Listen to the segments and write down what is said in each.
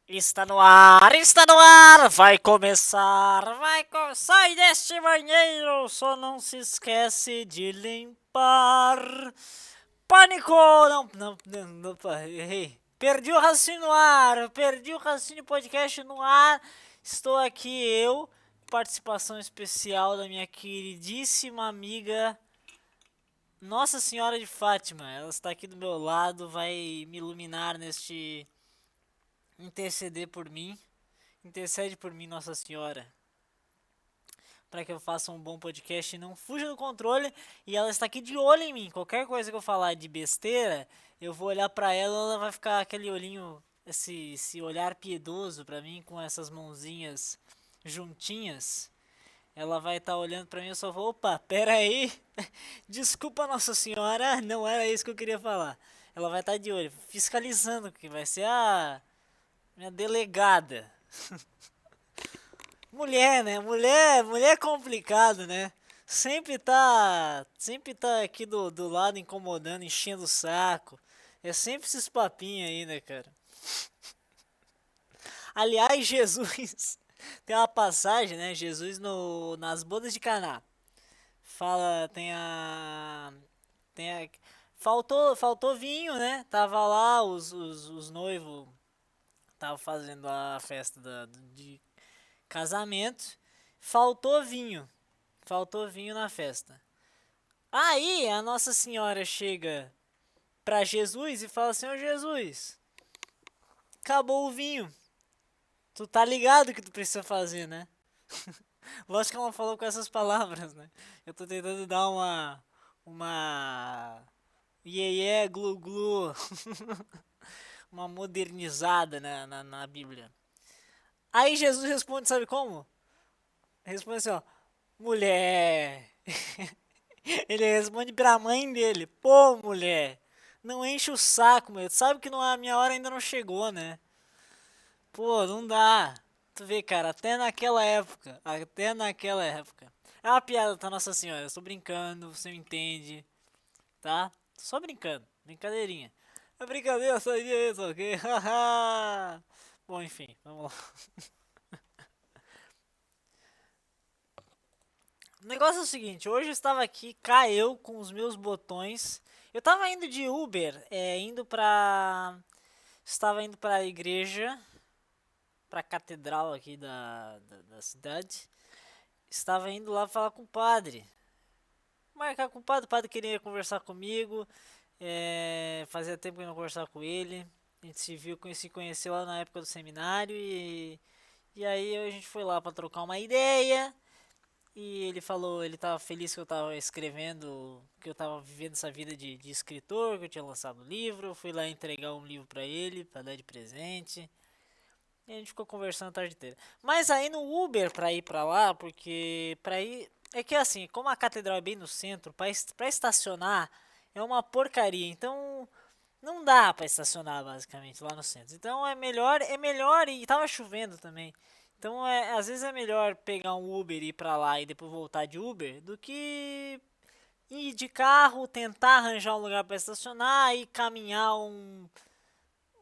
Está no ar, vai começar, sai deste banheiro, só não se esquece de limpar. Pânico, errei. Perdi o raciocínio no ar, perdi o raciocínio podcast no ar. Estou aqui eu, participação especial da minha queridíssima amiga Nossa Senhora de Fátima. Ela está aqui do meu lado, vai me iluminar neste interceder por mim. Intercede por mim, Nossa Senhora, para que eu faça um bom podcast e não fuja do controle. E ela está aqui de olho em mim. Qualquer coisa que eu falar de besteira, eu vou olhar para ela, ela vai ficar aquele olhinho, esse olhar piedoso para mim, com essas mãozinhas juntinhas. Ela vai estar olhando para mim e eu só vou, opa, pera aí. Desculpa, Nossa Senhora, não era isso que eu queria falar. Ela vai estar de olho, fiscalizando, que vai ser a minha delegada. Mulher, né? Mulher é complicado, né? Sempre tá aqui do lado incomodando, enchendo o saco. É sempre esses papinhos aí, né, cara? Aliás, Jesus, tem uma passagem, né? Jesus nas bodas de Caná. Fala, tem a, faltou vinho, né? Tava lá os noivos, tava fazendo a festa de casamento. Faltou vinho. Faltou vinho na festa. Aí a Nossa Senhora chega pra Jesus e fala: Senhor Jesus, acabou o vinho. Tu tá ligado o que tu precisa fazer, né? Lógico que ela não falou com essas palavras, né? Eu tô tentando dar uma glu glu, uma modernizada na Bíblia. Aí Jesus responde, sabe como? Responde assim, ó: mulher. Ele responde pra mãe dele: pô, mulher, não enche o saco, meu. Tu sabe que não, a minha hora ainda não chegou, né? Pô, não dá. Tu vê, cara, até naquela época. É uma piada, tá, Nossa Senhora? Eu tô brincando, você me entende, tá? Tô só brincando, brincadeirinha. É brincadeira, só isso, ok? Haha. Bom, enfim, vamos lá. O negócio é o seguinte, hoje eu estava aqui, cá eu, com os meus botões. Eu tava indo de Uber, estava indo pra igreja, pra catedral aqui da cidade. Estava indo lá falar com o padre. Marcar com o padre queria conversar comigo. Fazia tempo que eu não conversava com ele. A gente se conheceu lá na época do seminário e aí a gente foi lá pra trocar uma ideia. E ele falou, ele tava feliz que eu tava escrevendo, que eu tava vivendo essa vida de escritor, que eu tinha lançado um livro. Eu fui lá entregar um livro pra ele, pra dar de presente. E a gente ficou conversando a tarde inteira. Mas aí no Uber pra ir pra lá, porque pra ir. É que assim, como a catedral é bem no centro, pra estacionar é uma porcaria. Então não dá pra estacionar basicamente lá no centro. Então é melhor e tava chovendo também. Então às vezes é melhor pegar um Uber e ir pra lá e depois voltar de Uber do que ir de carro, tentar arranjar um lugar pra estacionar e caminhar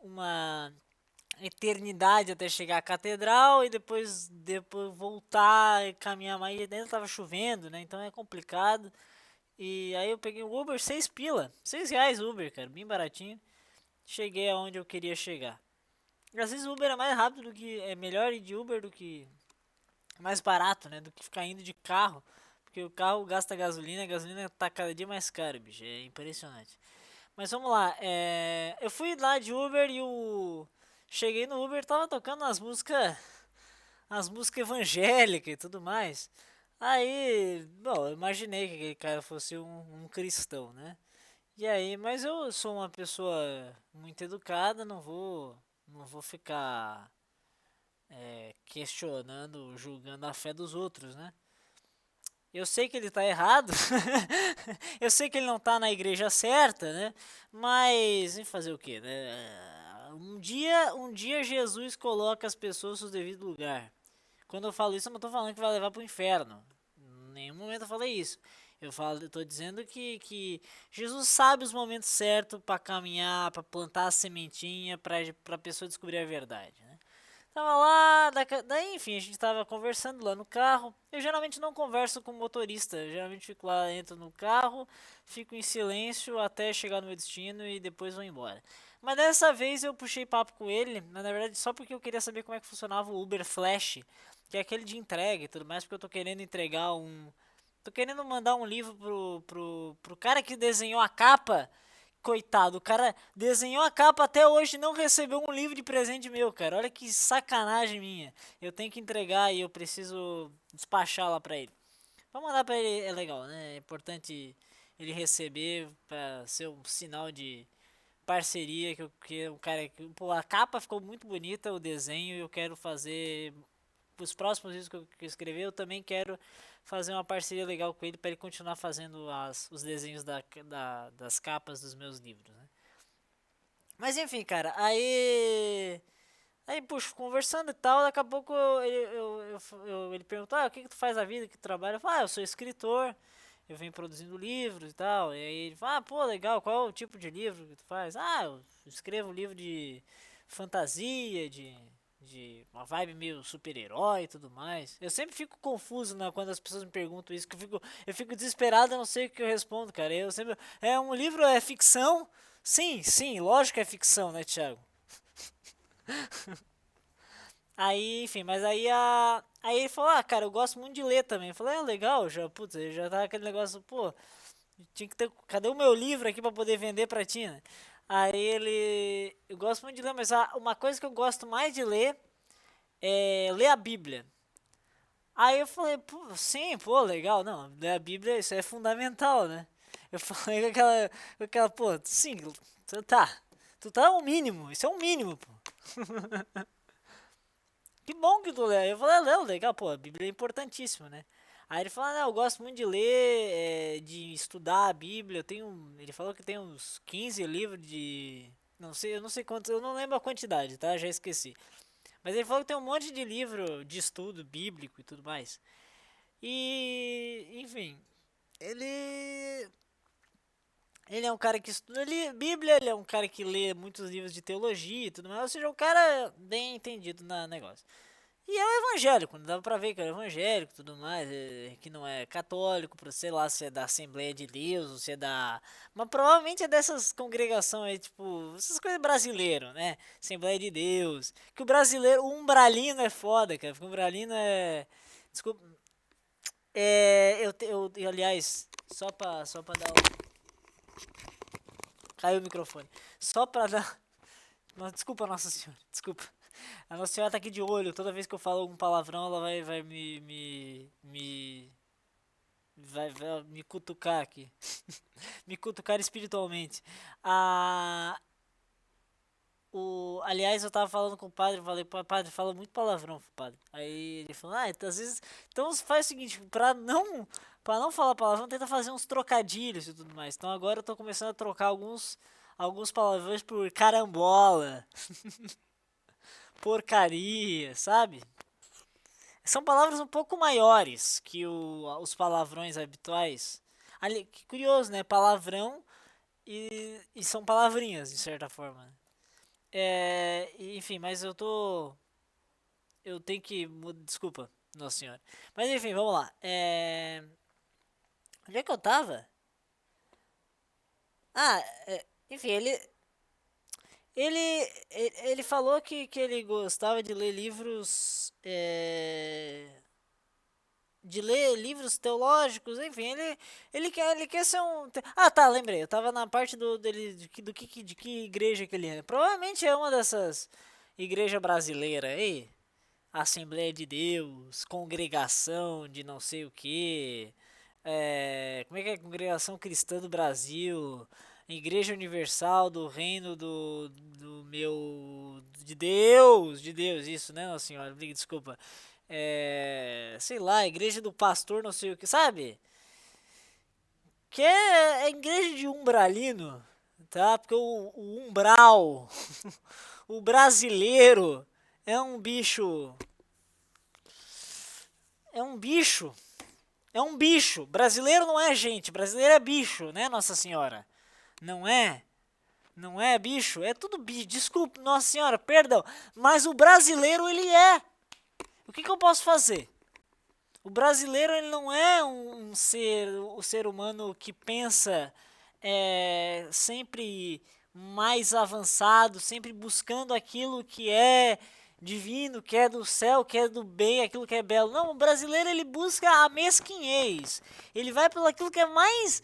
uma eternidade até chegar à catedral e depois voltar e caminhar mais. E dentro tava chovendo, né? Então é complicado. E aí eu peguei o Uber, 6 pila, R$ 6 Uber, cara, bem baratinho. Cheguei aonde eu queria chegar. Às vezes o Uber é mais rápido do que. É melhor ir de Uber do que. Mais barato, né? Do que ficar indo de carro. Porque o carro gasta gasolina, a gasolina tá cada dia mais cara, bicho. É impressionante. Mas vamos lá. Eu fui lá de Uber e o. Cheguei no Uber, tava tocando as músicas evangélicas e tudo mais. Aí, bom, eu imaginei que aquele cara fosse um cristão, né? E aí, mas eu sou uma pessoa muito educada, não vou ficar questionando, julgando a fé dos outros, né? Eu sei que ele tá errado, eu sei que ele não tá na igreja certa, né? Mas, em fazer o quê, né? Um dia Jesus coloca as pessoas no seu devido lugar. Quando eu falo isso, eu não tô falando que vai levar pro inferno. Em nenhum momento eu falei isso. Eu tô dizendo que Jesus sabe os momentos certos para caminhar, para plantar a sementinha, para a pessoa descobrir a verdade, né? Tava lá, daí enfim, a gente tava conversando lá no carro. Eu geralmente não converso com o motorista, eu geralmente fico lá, entro no carro, fico em silêncio até chegar no meu destino e depois vou embora. Mas dessa vez eu puxei papo com ele, mas na verdade só porque eu queria saber como é que funcionava o Uber Flash, que é aquele de entrega e tudo mais, porque eu tô querendo entregar um. Tô querendo mandar um livro pro cara que desenhou a capa. Coitado, o cara desenhou a capa até hoje e não recebeu um livro de presente meu, cara. Olha que sacanagem minha. Eu tenho que entregar e eu preciso despachar lá pra ele. Pra mandar pra ele é legal, né? É importante ele receber pra ser um sinal de parceria que o cara, pô, a capa ficou muito bonita, o desenho, e eu quero fazer os próximos livros que eu escrever, eu também quero fazer uma parceria legal com ele para ele continuar fazendo os desenhos das capas dos meus livros, né? Mas enfim, cara, aí, puxa, conversando e tal, daqui a pouco ele perguntou, o que que tu faz na vida, que tu trabalha? Eu falo, eu sou escritor, eu venho produzindo livros e tal. E aí ele fala, pô, legal, qual é o tipo de livro que tu faz? Eu escrevo livro de fantasia, de uma vibe meio super-herói e tudo mais. Eu sempre fico confuso, né, quando as pessoas me perguntam isso, que eu fico desesperado, eu não sei o que eu respondo, cara. Eu sempre, um livro é ficção? Sim, sim, lógico que é ficção, né, Thiago? Aí, enfim, mas aí ele falou, cara, eu gosto muito de ler também. Eu falei, legal, já, putz, já tá aquele negócio, pô, tinha que ter, cadê o meu livro aqui pra poder vender pra ti, né? Aí eu gosto muito de ler, mas uma coisa que eu gosto mais de ler é ler a Bíblia. Aí eu falei, pô, sim, pô, legal, não, ler a Bíblia, isso é fundamental, né? Eu falei com aquela, pô, sim, tu tá o mínimo, isso é o mínimo, pô. Que bom que tu lê. Eu falei, não, legal, pô, a Bíblia é importantíssima, né? Aí ele falou, não, eu gosto muito de ler, de estudar a Bíblia. Ele falou que tem uns 15 livros de. Não sei, eu não sei quantos, eu não lembro a quantidade, tá? Já esqueci. Mas ele falou que tem um monte de livro de estudo bíblico e tudo mais. E, enfim, ele. Ele é um cara que estuda Bíblia, ele é um cara que lê muitos livros de teologia e tudo mais. Ou seja, um cara bem entendido na negócio. E é um evangélico, dá pra ver que é evangélico e tudo mais, que não é católico, sei lá se é da Assembleia de Deus, ou se é da. Mas provavelmente é dessas congregações aí, tipo, essas coisas brasileiras, né? Assembleia de Deus. Que o brasileiro, o umbralino é foda, cara, porque o umbralino é. Desculpa. Aliás, só pra dar um. Caiu o microfone. Só pra dar. Desculpa, Nossa Senhora, desculpa. A Nossa Senhora tá aqui de olho. Toda vez que eu falo algum palavrão, ela vai vai me cutucar aqui. Me cutucar espiritualmente. Ah, aliás, eu tava falando com o padre, falei, padre, fala muito palavrão, padre. Aí ele falou, então, às vezes. Então faz o seguinte, pra não falar palavrão, tenta fazer uns trocadilhos e tudo mais. Então agora eu tô começando a trocar alguns palavrões por carambola, porcaria, sabe? São palavras um pouco maiores que os palavrões habituais. Ali, que curioso, né? Palavrão e são palavrinhas, de certa forma. Enfim, mas eu tô. Eu tenho que. Desculpa, Nossa Senhora. Mas enfim, vamos lá. Onde é que eu tava? Enfim, ele falou que ele gostava de ler livros. De ler livros teológicos, enfim, ele quer ser um. Tá, lembrei, eu tava na parte dele de que igreja que ele é. Provavelmente é uma dessas igreja brasileira aí, Assembleia de Deus, congregação de não sei o que, como é que é? Congregação Cristã do Brasil, Igreja Universal do Reino do meu de Deus, isso, né, Nossa Senhora, desculpa. Sei lá, igreja do pastor, não sei o que, sabe? Que é igreja de umbralino, tá? Porque o umbral, o brasileiro é um bicho, é um bicho, é um bicho. Brasileiro não é gente, brasileiro é bicho, né, Nossa Senhora? Não é? Não é, bicho? É tudo bicho. Desculpa, nossa senhora, perdão. Mas o brasileiro, ele é. O que eu posso fazer? O brasileiro, ele não é o ser humano que pensa sempre mais avançado, sempre buscando aquilo que é divino, que é do céu, que é do bem, aquilo que é belo. Não, o brasileiro, ele busca a mesquinhez. Ele vai pelo aquilo que é mais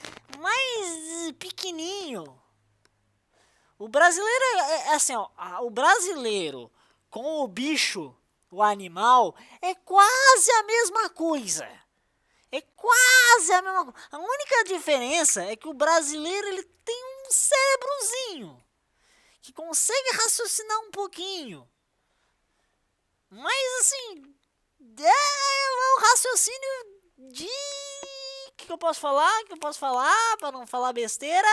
pequenininho. O brasileiro é assim, ó, o brasileiro com o bicho, o animal, é quase a mesma coisa. É quase a mesma coisa. A única diferença é que o brasileiro ele tem um cérebrozinho que consegue raciocinar um pouquinho. Mas assim, é um raciocínio de... O que eu posso falar? Que eu posso falar para não falar besteira?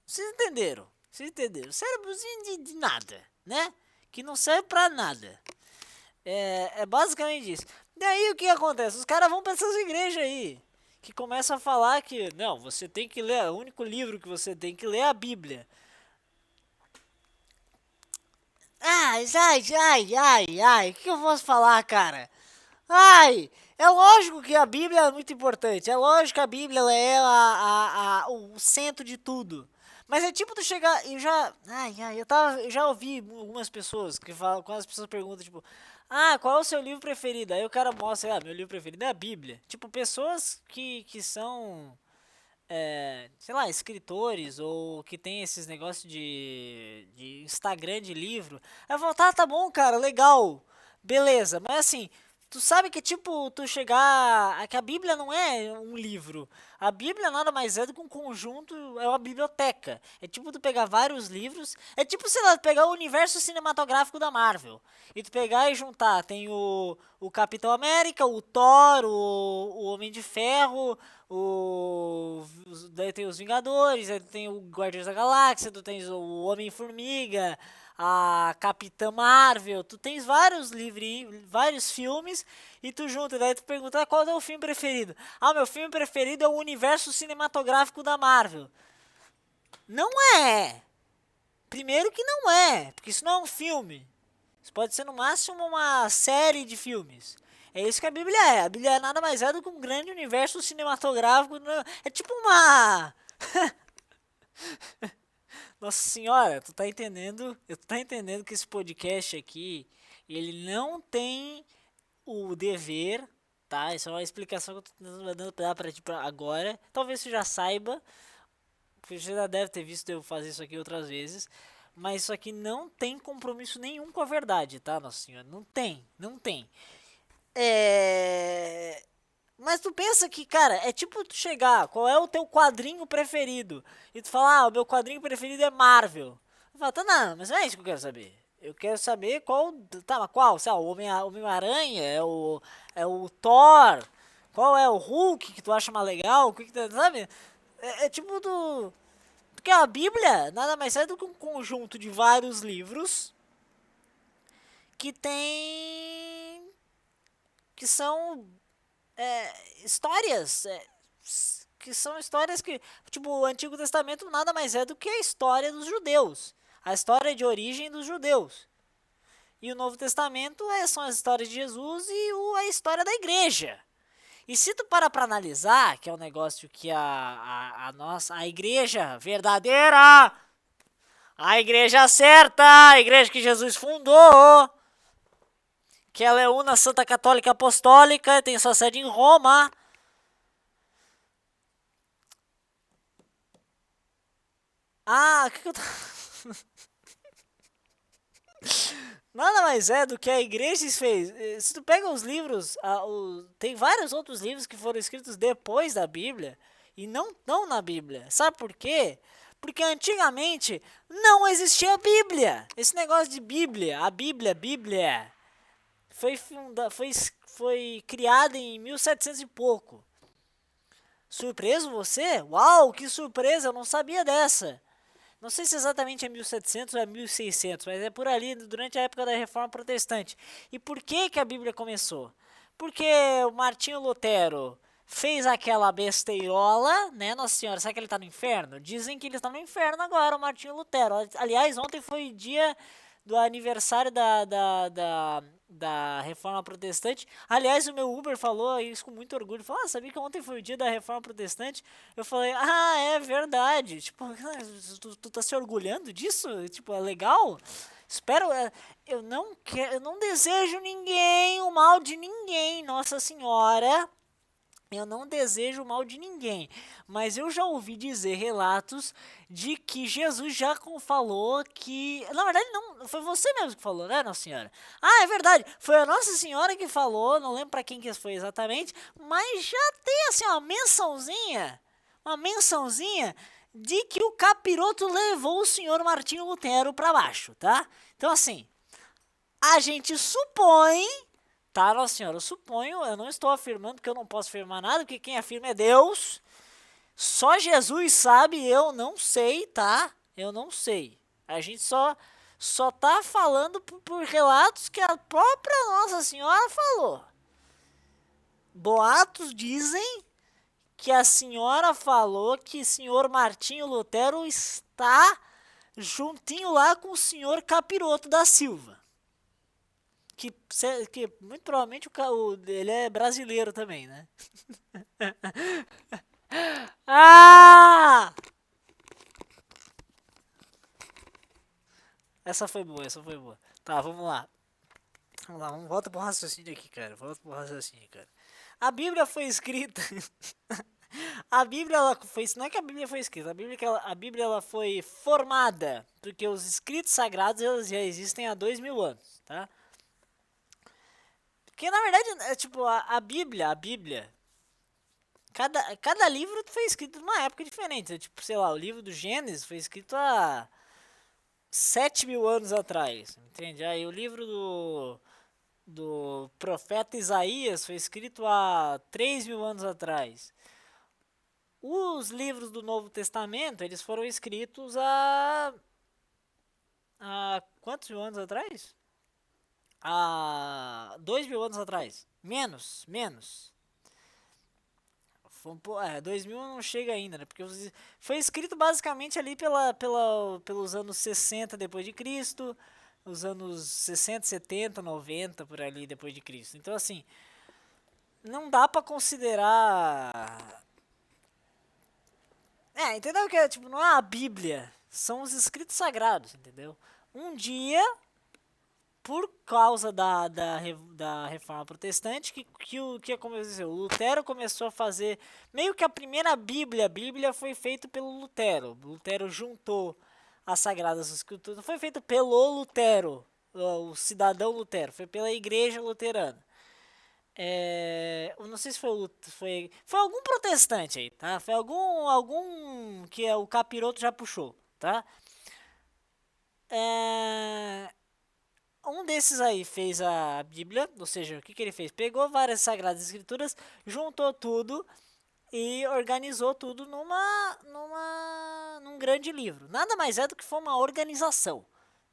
Vocês entenderam. Vocês entenderam. Cérebrozinho de nada, né? Que não serve pra nada. É basicamente isso. Daí o que acontece? Os caras vão pra essas igrejas aí. Que começam a falar que, não, você tem que ler, o único livro que você tem que ler é a Bíblia. Ai, o que eu posso falar, cara? Ai, é lógico que a Bíblia é muito importante. É lógico que a Bíblia ela é o centro de tudo. Mas é tipo tu chegar. Eu já ouvi algumas pessoas que falam, quando as pessoas perguntam, tipo, qual é o seu livro preferido? Aí o cara mostra, meu livro preferido é a Bíblia. Tipo, pessoas que são, sei lá, escritores ou que tem esses negócios de Instagram de livro. Aí eu falo, tá bom, cara, legal, beleza, mas assim. Tu sabe que, tipo, tu chegar... que a Bíblia não é um livro. A Bíblia nada mais é do que um conjunto, é uma biblioteca. É tipo tu pegar vários livros. É tipo, sei lá, pegar o universo cinematográfico da Marvel. E tu pegar e juntar. Tem o Capitão América, o Thor, o Homem de Ferro, daí tem os Vingadores, aí tem o Guardiões da Galáxia, tu tens o Homem-Formiga, a Capitã Marvel, tu tens vários livrinhos, vários filmes, e tu junta, daí tu pergunta, qual é o filme preferido? Meu filme preferido é o universo cinematográfico da Marvel. Não é! Primeiro que não é, porque isso não é um filme. Isso pode ser no máximo uma série de filmes. É isso que a Bíblia é. A Bíblia nada mais é do que um grande universo cinematográfico. É tipo uma... Nossa senhora, tu tá entendendo? Tu tá entendendo que esse podcast aqui, ele não tem o dever, tá? Isso é uma explicação que eu tô dando pra ti agora. Talvez você já saiba, porque você já deve ter visto eu fazer isso aqui outras vezes. Mas isso aqui não tem compromisso nenhum com a verdade, tá, Nossa Senhora? Não tem, não tem. Mas tu pensa que, cara, é tipo tu chegar, qual é o teu quadrinho preferido? E tu falar, o meu quadrinho preferido é Marvel. Eu falo, tá, não, mas não é isso que eu quero saber. Eu quero saber qual, tá, mas qual? Sei lá, o Homem-Aranha, é o Thor, qual é o Hulk que tu acha mais legal, o que tu, sabe? É tipo do... Porque a Bíblia nada mais é do que um conjunto de vários livros que tem... que são histórias, que são histórias que, tipo, o Antigo Testamento nada mais é do que a história dos judeus, a história de origem dos judeus. E o Novo Testamento são as histórias de Jesus e a história da igreja. E se tu parar pra analisar, que é um negócio que a igreja verdadeira, a igreja certa, a igreja que Jesus fundou, que ela é una Santa Católica Apostólica, tem sua sede em Roma. O que eu tô... Nada mais é do que a igreja fez. Se tu pega os livros, tem vários outros livros que foram escritos depois da Bíblia e não estão na Bíblia. Sabe por quê? Porque antigamente não existia Bíblia. Esse negócio de Bíblia, a Bíblia, foi criada em 1700 e pouco. Surpreso você? Uau, que surpresa, eu não sabia dessa. Não sei se exatamente é 1700 ou é 1600, mas é por ali, durante a época da Reforma Protestante. E por que a Bíblia começou? Porque o Martinho Lutero fez aquela besteirola, né, Nossa Senhora, será que ele tá no inferno? Dizem que ele está no inferno agora, o Martinho Lutero. Aliás, ontem foi dia do aniversário da Reforma Protestante. Aliás, o meu Uber falou isso com muito orgulho. Falou, sabia que ontem foi o dia da Reforma Protestante? Eu falei, é verdade. Tipo, tu tá se orgulhando disso? Tipo, é legal? Espero, eu não quero, eu não desejo ninguém, o mal de ninguém, Nossa Senhora. Eu não desejo o mal de ninguém, mas eu já ouvi dizer relatos de que Jesus já falou que... Na verdade, não, foi você mesmo que falou, né, Nossa Senhora? É verdade, foi a Nossa Senhora que falou, não lembro para quem que foi exatamente, mas já tem assim uma mençãozinha de que o capiroto levou o senhor Martinho Lutero para baixo, tá? Então assim, a gente supõe... Tá, Nossa Senhora, eu suponho, eu não estou afirmando que eu não posso afirmar nada, porque quem afirma é Deus. Só Jesus sabe, eu não sei, tá? Eu não sei. A gente só tá falando por relatos que a própria Nossa Senhora falou. Boatos dizem que a senhora falou que o senhor Martinho Lutero está juntinho lá com o senhor Capiroto da Silva. Que muito provavelmente ele é brasileiro também, né? Ah! Essa foi boa, essa foi boa. Tá, vamos lá. Vamos lá, volta pro raciocínio aqui, cara. Volta pro raciocínio, cara. A Bíblia foi escrita. A Bíblia, ela foi. Não é que a Bíblia foi escrita, a Bíblia ela foi formada. Porque os escritos sagrados eles já existem há 2000 anos, tá? Porque na verdade, é tipo, a Bíblia. Cada livro foi escrito numa época diferente. Tipo, sei lá, o livro do Gênesis foi escrito há 7.000 anos atrás, entende? Aí o livro do profeta Isaías foi escrito há 3.000 anos atrás. Os livros do Novo Testamento, eles foram escritos há quantos mil anos atrás? Há 2.000 anos atrás. Menos. 2000 não chega ainda, né? Porque foi escrito basicamente ali pelos anos 60 depois de Cristo, os anos 60, 70, 90 por ali depois de Cristo. Então assim, não dá pra considerar... entendeu? Que tipo, não é a Bíblia, são os escritos sagrados, entendeu? Um dia, por causa da reforma protestante, como eu disse, o Lutero começou a fazer meio que a primeira Bíblia. A Bíblia foi feita pelo Lutero. O Lutero juntou as Sagradas Escrituras. Não foi feito pelo Lutero, o cidadão Lutero, foi pela Igreja Luterana. Eu não sei se foi algum protestante aí, tá? Foi algum que o capiroto já puxou, tá? Um desses aí fez a Bíblia, ou seja, o que ele fez? Pegou várias Sagradas Escrituras, juntou tudo e organizou tudo num grande livro. Nada mais é do que foi uma organização.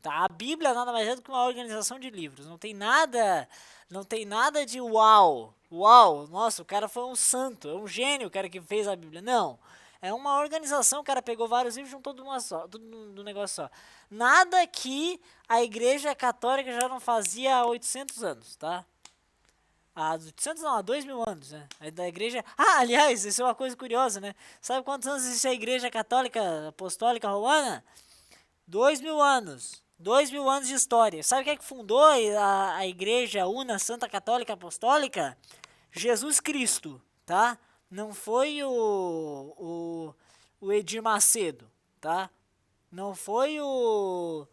Tá? A Bíblia nada mais é do que uma organização de livros. Não tem nada de uau, nossa, o cara foi um santo, é um gênio o cara que fez a Bíblia. Não. É uma organização, o cara pegou vários livros e juntou tudo num negócio só. Nada que a Igreja Católica já não fazia há 800 anos, tá? Há 800 não, há 2.000 anos, né? Da Igreja... aliás, isso é uma coisa curiosa, né? Sabe quantos anos existe a Igreja Católica Apostólica Romana? 2.000 anos. 2.000 anos de história. Sabe quem é que fundou a Igreja Una Santa Católica Apostólica? Jesus Cristo, tá? Não foi o Edir Macedo, tá? Não foi o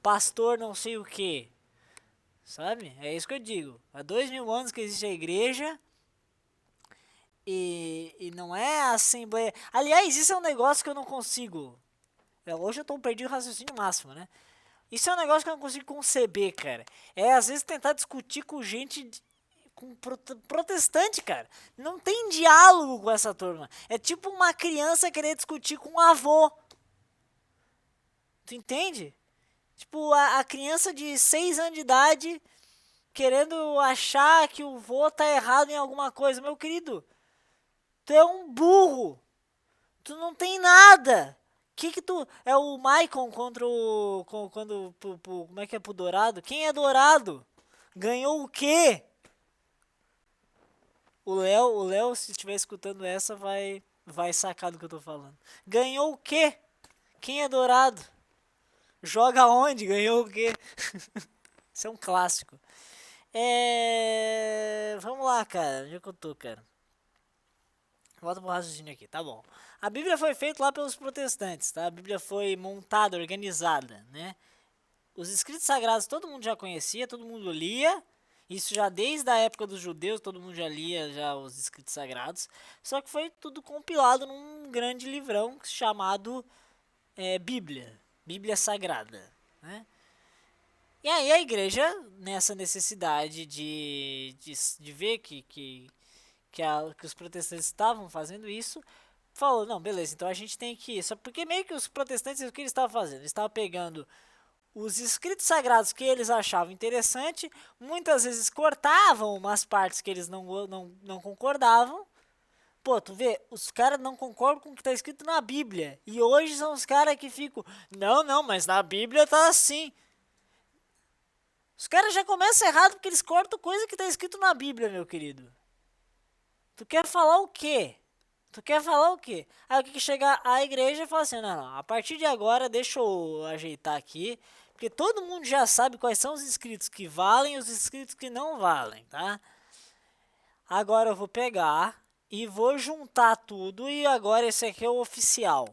pastor não sei o que, sabe? É isso que eu digo. Há 2.000 anos que existe a igreja e não é a assembleia. Aliás, isso é um negócio que eu não consigo. Hoje eu tô perdido no raciocínio máximo, né? Isso é um negócio que eu não consigo conceber, cara. Às vezes tentar discutir com gente... com protestante, cara. Não tem diálogo com essa turma. É tipo uma criança querer discutir com um avô. Tu entende? Tipo, a criança de 6 anos de idade querendo achar que o vô tá errado em alguma coisa. Meu querido, tu é um burro. Tu não tem nada. Que tu... É o Maicon contra o... Quando... Como é que é pro Dourado? Quem é Dourado? Ganhou o quê? O Léo, se estiver escutando essa, vai sacar do que eu tô falando. Ganhou o quê? Quem é Dourado? Joga onde? Ganhou o quê? Isso é um clássico. Vamos lá, cara. Onde é que eu tô, cara? Volta pro raciocínio aqui, tá bom. A Bíblia foi feita lá pelos protestantes, tá? A Bíblia foi montada, organizada, né? Os escritos sagrados todo mundo já conhecia, todo mundo lia. Isso já desde a época dos judeus, todo mundo já lia já os escritos sagrados. Só que foi tudo compilado num grande livrão chamado Bíblia. Bíblia Sagrada, né? E aí a igreja, nessa necessidade de ver que os protestantes estavam fazendo isso, falou, não, beleza, então a gente tem que... Só porque meio que os protestantes, o que eles estavam fazendo? Eles estavam pegando os escritos sagrados que eles achavam interessante, muitas vezes cortavam umas partes que eles não concordavam. Pô, tu vê, os caras não concordam com o que está escrito na Bíblia. E hoje são os caras que ficam, não, mas na Bíblia tá assim. Os caras já começam errado porque eles cortam coisa que está escrito na Bíblia, meu querido. Tu quer falar o quê? Tu quer falar o quê? Aí o que chega a igreja e fala assim, não, a partir de agora deixa eu ajeitar aqui, porque todo mundo já sabe quais são os escritos que valem e os escritos que não valem, tá? Agora eu vou pegar e vou juntar tudo e agora esse aqui é o oficial.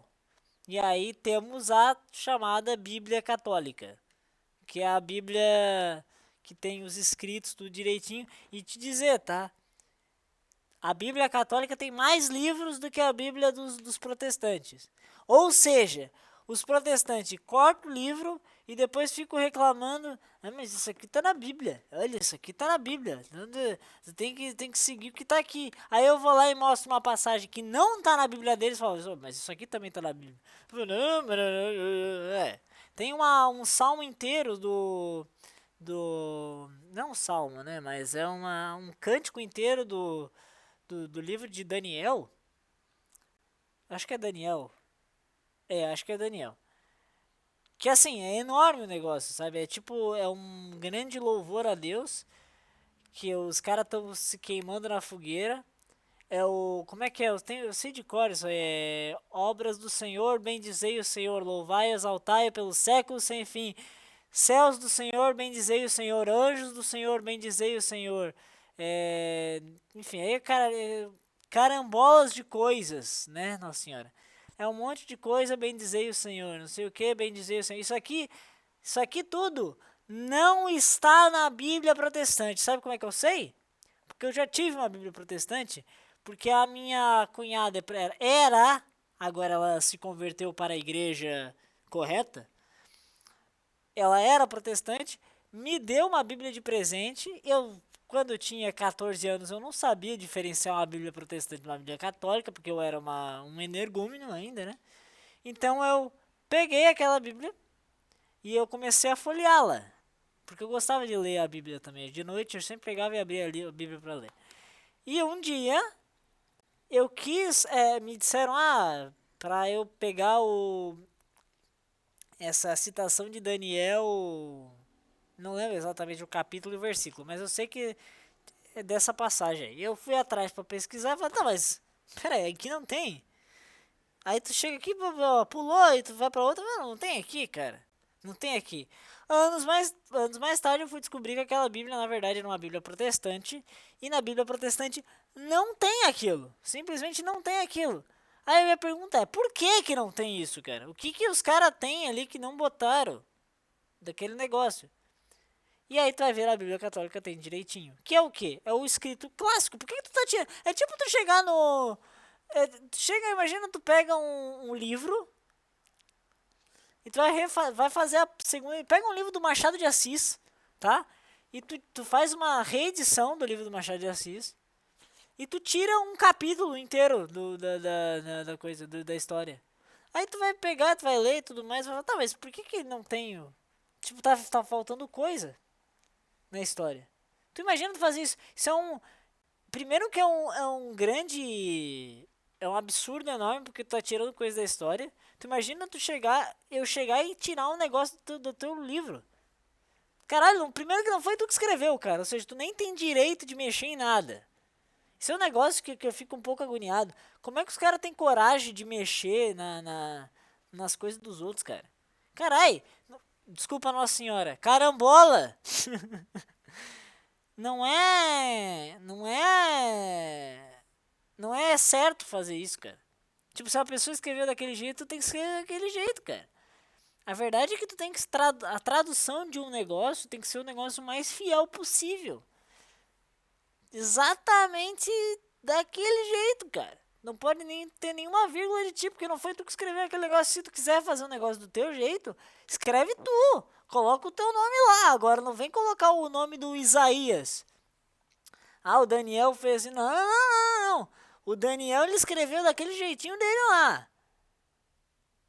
E aí temos a chamada Bíblia Católica, que é a Bíblia que tem os escritos tudo direitinho. E te dizer, tá? A Bíblia Católica tem mais livros do que a Bíblia dos protestantes. Ou seja, os protestantes cortam o livro e depois ficam reclamando, mas isso aqui tá na Bíblia. Olha, isso aqui tá na Bíblia. Você tem que seguir o que tá aqui. Aí eu vou lá e mostro uma passagem que não tá na Bíblia deles e falo, mas isso aqui também tá na Bíblia. Tem um salmo inteiro não um salmo, né? Mas é um cântico inteiro do livro de Daniel. Acho que é Daniel. Acho que é Daniel. Que assim, é enorme o negócio, sabe? É um grande louvor a Deus. Que os caras estão se queimando na fogueira. Como é que é? Eu sei de cor isso aí. Obras do Senhor, bendizei o Senhor. Louvai e exaltai pelos séculos sem fim. Céus do Senhor, bendizei o Senhor. Anjos do Senhor, bendizei o Senhor. Enfim, aí, cara, carambolas de coisas, né, Nossa Senhora? É um monte de coisa, bendizei o Senhor, não sei o que, bendizei o Senhor. Isso aqui tudo não está na Bíblia protestante. Sabe como é que eu sei? Porque eu já tive uma Bíblia protestante, porque a minha cunhada agora ela se converteu para a igreja correta. Ela era protestante, me deu uma Bíblia de presente. Quando eu tinha 14 anos, eu não sabia diferenciar uma Bíblia protestante de uma Bíblia católica, porque eu era um energúmeno ainda, né? Então eu peguei aquela Bíblia e eu comecei a folheá-la, porque eu gostava de ler a Bíblia também. De noite eu sempre pegava e abria ali a Bíblia para ler. E um dia eu me disseram, para eu pegar essa citação de Daniel, não lembro exatamente o capítulo e o versículo, mas eu sei que é dessa passagem aí. Eu fui atrás para pesquisar e falei, tá, mas peraí, aqui não tem. Aí tu chega aqui, pulou e tu vai pra outra, não tem aqui, cara. Não tem aqui. Anos mais tarde eu fui descobrir que aquela Bíblia na verdade era uma Bíblia protestante. E na Bíblia protestante não tem aquilo. Simplesmente não tem aquilo. Aí a minha pergunta é, por que não tem isso, cara? O que os caras têm ali que não botaram daquele negócio? E aí tu vai ver a Bíblia Católica tem direitinho. Que é o quê? É o escrito clássico. Por que tu tá tirando? É tipo tu chegar no... imagina tu pega um livro e tu vai fazer a segunda... Pega um livro do Machado de Assis, tá? E tu faz uma reedição do livro do Machado de Assis e tu tira um capítulo inteiro da coisa, da história. Aí tu vai pegar, tu vai ler e tudo mais e vai falar, tá, mas por que não tenho... Tipo, tá faltando coisa na história. Tu imagina tu fazer isso? Isso é um... Primeiro que é um grande... É um absurdo enorme, porque tu tá tirando coisa da história. Tu imagina eu chegar e tirar um negócio do teu livro. Caralho, primeiro que não foi tu que escreveu, cara. Ou seja, tu nem tem direito de mexer em nada. Isso é um negócio que eu fico um pouco agoniado. Como é que os caras têm coragem de mexer nas coisas dos outros, cara? Carai, desculpa Nossa Senhora. Carambola! Não é. Não é. Não é certo fazer isso, cara. Tipo, se a pessoa escreveu daquele jeito, tu tem que escrever daquele jeito, cara. A verdade é que tu tem que. A tradução de um negócio tem que ser o negócio mais fiel possível. Exatamente daquele jeito, cara. Não pode nem ter nenhuma vírgula de tipo, porque não foi tu que escreveu aquele negócio. Se tu quiser fazer um negócio do teu jeito, escreve tu. Coloca o teu nome lá. Agora não vem colocar o nome do Isaías. Ah, o Daniel fez assim. Não, não, não, não. O Daniel ele escreveu daquele jeitinho dele lá.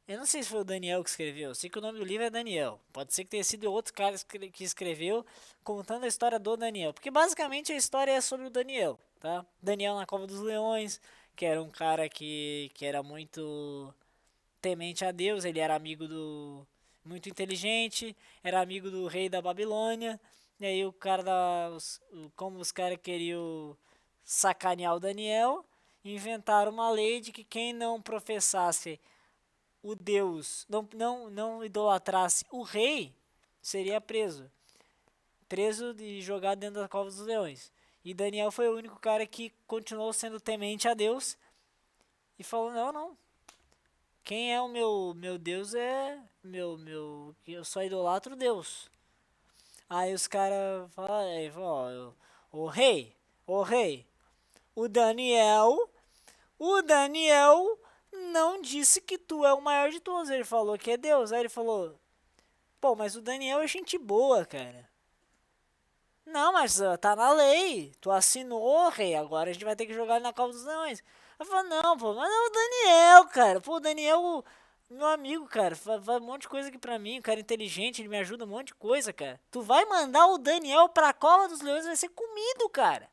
Eu não sei se foi o Daniel que escreveu. Eu sei que o nome do livro é Daniel. Pode ser que tenha sido outro cara que escreveu contando a história do Daniel. Porque basicamente a história é sobre o Daniel, tá? Daniel na Cova dos Leões, que era um cara que era muito temente a Deus. Ele era amigo do... Muito inteligente. Era amigo do rei da Babilônia. E aí o cara como os caras queriam sacanear o Daniel, inventaram uma lei de que quem não professasse o Deus, não idolatrasse o rei, seria preso. Preso e jogado dentro da cova dos leões. E Daniel foi o único cara que continuou sendo temente a Deus e falou: não, não. Quem é o meu Deus é eu só idolatro Deus. Aí os caras falam: o rei, o rei, o Daniel, o Daniel não disse que tu é o maior de todos. Ele falou que é Deus. Aí ele falou: pô, mas o Daniel é gente boa, cara. Não, mas tá na lei. Tu assinou, rei. Agora a gente vai ter que jogar ele na Cova dos Leões. Eu falo: não, pô, mas é o Daniel, cara. Pô, o Daniel, meu amigo, cara, faz um monte de coisa aqui pra mim. O cara é inteligente, ele me ajuda um monte de coisa, cara. Tu vai mandar o Daniel pra Cova dos Leões, vai ser comido, cara.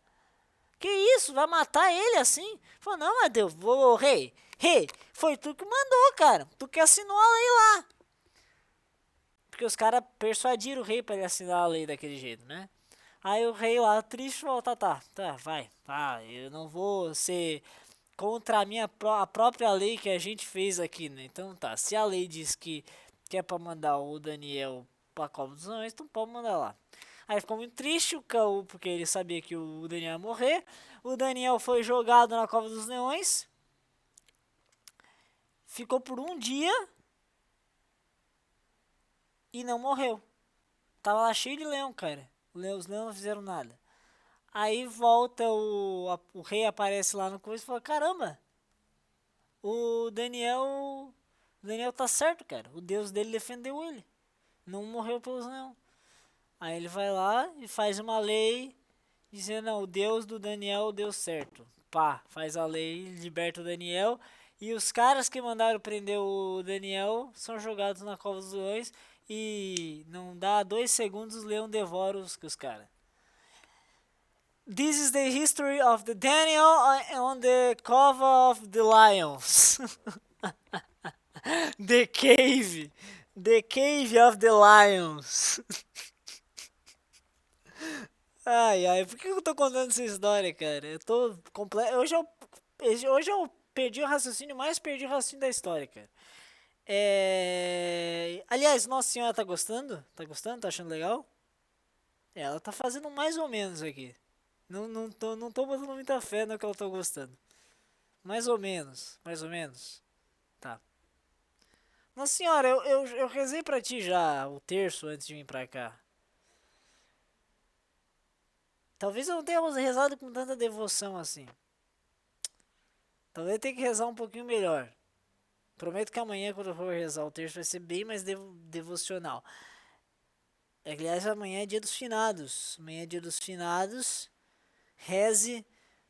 Que isso? Vai matar ele assim? Falou: não, mas Deus, rei. Rei, foi tu que mandou, cara. Tu que assinou a lei lá. Porque os caras persuadiram o rei para ele assinar a lei daquele jeito, né? Aí o rei lá, triste, falou: tá, vai. Tá, eu não vou ser contra a própria lei que a gente fez aqui, né? Então tá, se a lei diz que é pra mandar o Daniel pra Cova dos Leões, então pode mandar lá. Aí ficou muito triste o Caô, porque ele sabia que o Daniel ia morrer. O Daniel foi jogado na Cova dos Leões. Ficou por um dia e não morreu. Tava lá cheio de leão, cara. Os leões não fizeram nada. Aí volta o rei aparece lá no começo e fala: caramba, o Daniel tá certo, cara. O Deus dele defendeu ele. Não morreu pelos leões. Aí ele vai lá e faz uma lei dizendo: não, o Deus do Daniel deu certo. Pá, faz a lei, liberta o Daniel. E os caras que mandaram prender o Daniel são jogados na cova dos leões. E não dá 2 segundos, o leão devora os caras. This is the history of the Daniel on the cover of the lions. The cave. The cave of the lions. Ai, ai, por que eu tô contando essa história, cara? Eu tô completo. Hoje eu perdi o raciocínio, mais perdi o raciocínio da história, cara. Aliás, Nossa Senhora tá gostando? Tá gostando? Tá achando legal? Ela tá fazendo mais ou menos aqui. Não tô botando muita fé no que ela tá gostando. Mais ou menos, mais ou menos. Tá. Nossa Senhora, eu rezei pra ti já o terço antes de vir pra cá. Talvez eu não tenha rezado com tanta devoção assim. Talvez eu tenha que rezar um pouquinho melhor. Prometo que amanhã, quando eu for rezar o terço, vai ser bem mais devocional. Aliás, amanhã é dia dos finados. Amanhã é dia dos finados. Reze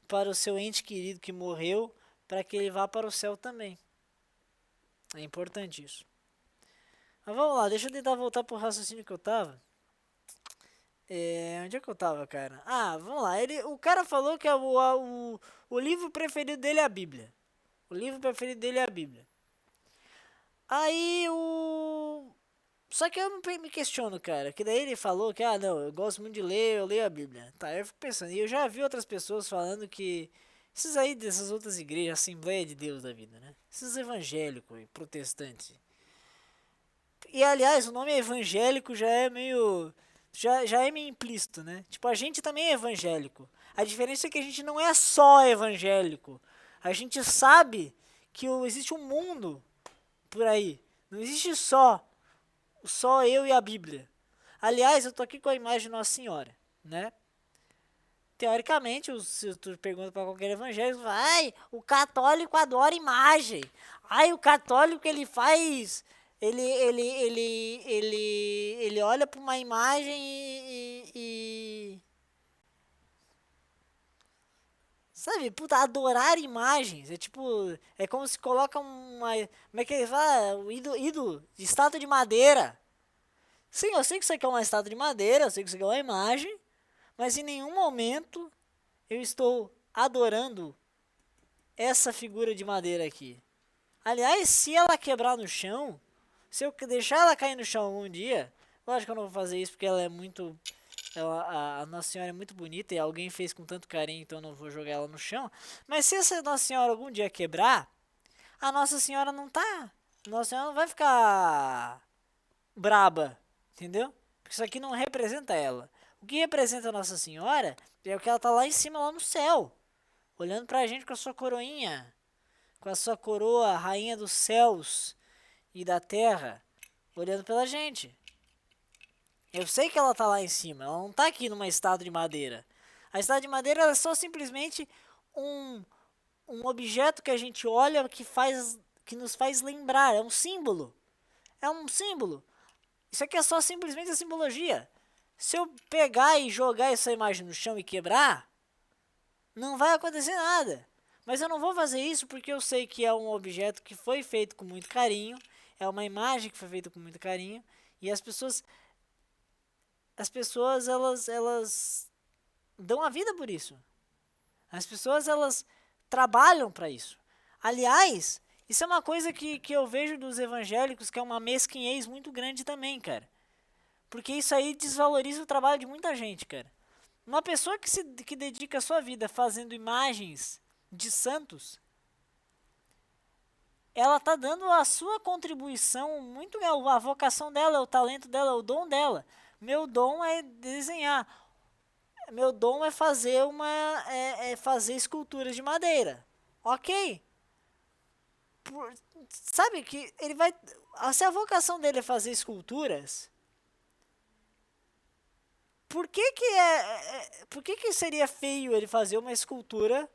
para o seu ente querido que morreu, para que ele vá para o céu também. É importante isso. Mas vamos lá, deixa eu tentar voltar pro raciocínio que eu tava. Onde é que eu tava, cara? Ah, vamos lá. O cara falou que o livro preferido dele é a Bíblia. O livro preferido dele é a Bíblia. Aí o. Só que eu me questiono, cara. Que daí ele falou que, não, eu gosto muito de ler, eu leio a Bíblia. Tá, eu fico pensando. E eu já vi outras pessoas falando que. Esses aí dessas outras igrejas, Assembleia de Deus da vida, né? Esses evangélicos e protestantes. E aliás, o nome evangélico já é meio. Já é meio implícito, né? Tipo, a gente também é evangélico. A diferença é que a gente não é só evangélico. A gente sabe que existe um mundo por aí. Não existe só eu e a Bíblia. Aliás, eu tô aqui com a imagem de Nossa Senhora, né? Teoricamente, se tu pergunta para qualquer evangélico, ai, o católico adora imagem. Ai, o católico ele faz, ele olha para uma imagem sabe, puta, adorar imagens. É tipo, é como se coloca uma, como é que ele fala? O ídolo de estátua de madeira. Sim, eu sei que isso aqui é uma estátua de madeira, eu sei que isso aqui é uma imagem, mas em nenhum momento eu estou adorando essa figura de madeira aqui. Aliás, se ela quebrar no chão, se eu deixar ela cair no chão algum dia, lógico que eu não vou fazer isso porque ela é muito. A Nossa Senhora é muito bonita e alguém fez com tanto carinho, então eu não vou jogar ela no chão. Mas se essa Nossa Senhora algum dia quebrar, a Nossa Senhora não tá. A Nossa Senhora não vai ficar braba, entendeu? Porque isso aqui não representa ela. O que representa a Nossa Senhora é o que ela tá lá em cima, lá no céu, olhando pra gente com a sua coroinha, com a sua coroa, rainha dos céus e da terra, olhando pela gente. Eu sei que ela tá lá em cima, ela não tá aqui numa estátua de madeira. A estátua de madeira é só simplesmente um, um objeto que a gente olha que nos faz lembrar, é um símbolo. É um símbolo. Isso aqui é só simplesmente a simbologia. Se eu pegar e jogar essa imagem no chão e quebrar, não vai acontecer nada. Mas eu não vou fazer isso porque eu sei que é um objeto que foi feito com muito carinho, é uma imagem que foi feita com muito carinho, e as pessoas elas dão a vida por isso. As pessoas elas trabalham para isso. Aliás, isso é uma coisa que eu vejo dos evangélicos que é uma mesquinhez muito grande também, cara. Porque isso aí desvaloriza o trabalho de muita gente, cara. Uma pessoa que dedica a sua vida fazendo imagens de santos, ela tá dando a sua contribuição muito, a vocação dela, o talento dela, o dom dela. Meu dom é desenhar. Meu dom é fazer esculturas de madeira. OK? Por, sabe que ele vai, se a vocação dele é fazer esculturas, por que seria feio ele fazer uma escultura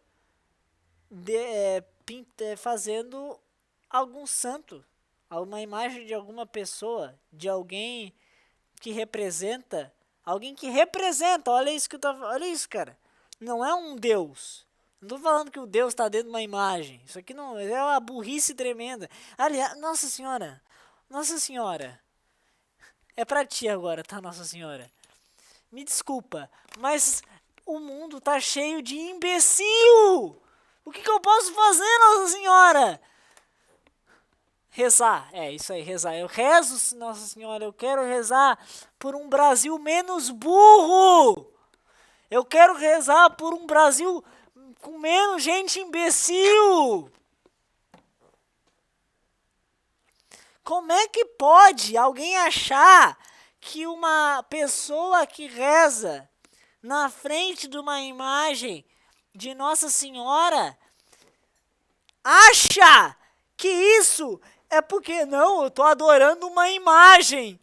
fazendo algum santo, uma imagem de alguma pessoa, de alguém que representa, olha isso olha isso, cara. Não é um Deus. Não tô falando que o Deus está dentro de uma imagem. Isso aqui não é uma burrice tremenda. Aliás, Nossa Senhora, é pra ti agora, tá, Nossa Senhora? Me desculpa, mas o mundo tá cheio de imbecil! O que eu posso fazer, Nossa Senhora? Rezar, isso aí, rezar. Eu rezo, Nossa Senhora, eu quero rezar por um Brasil menos burro! Eu quero rezar por um Brasil com menos gente imbecil! Como é que pode alguém achar que uma pessoa que reza na frente de uma imagem de Nossa Senhora acha que isso é porque não, eu tô adorando uma imagem?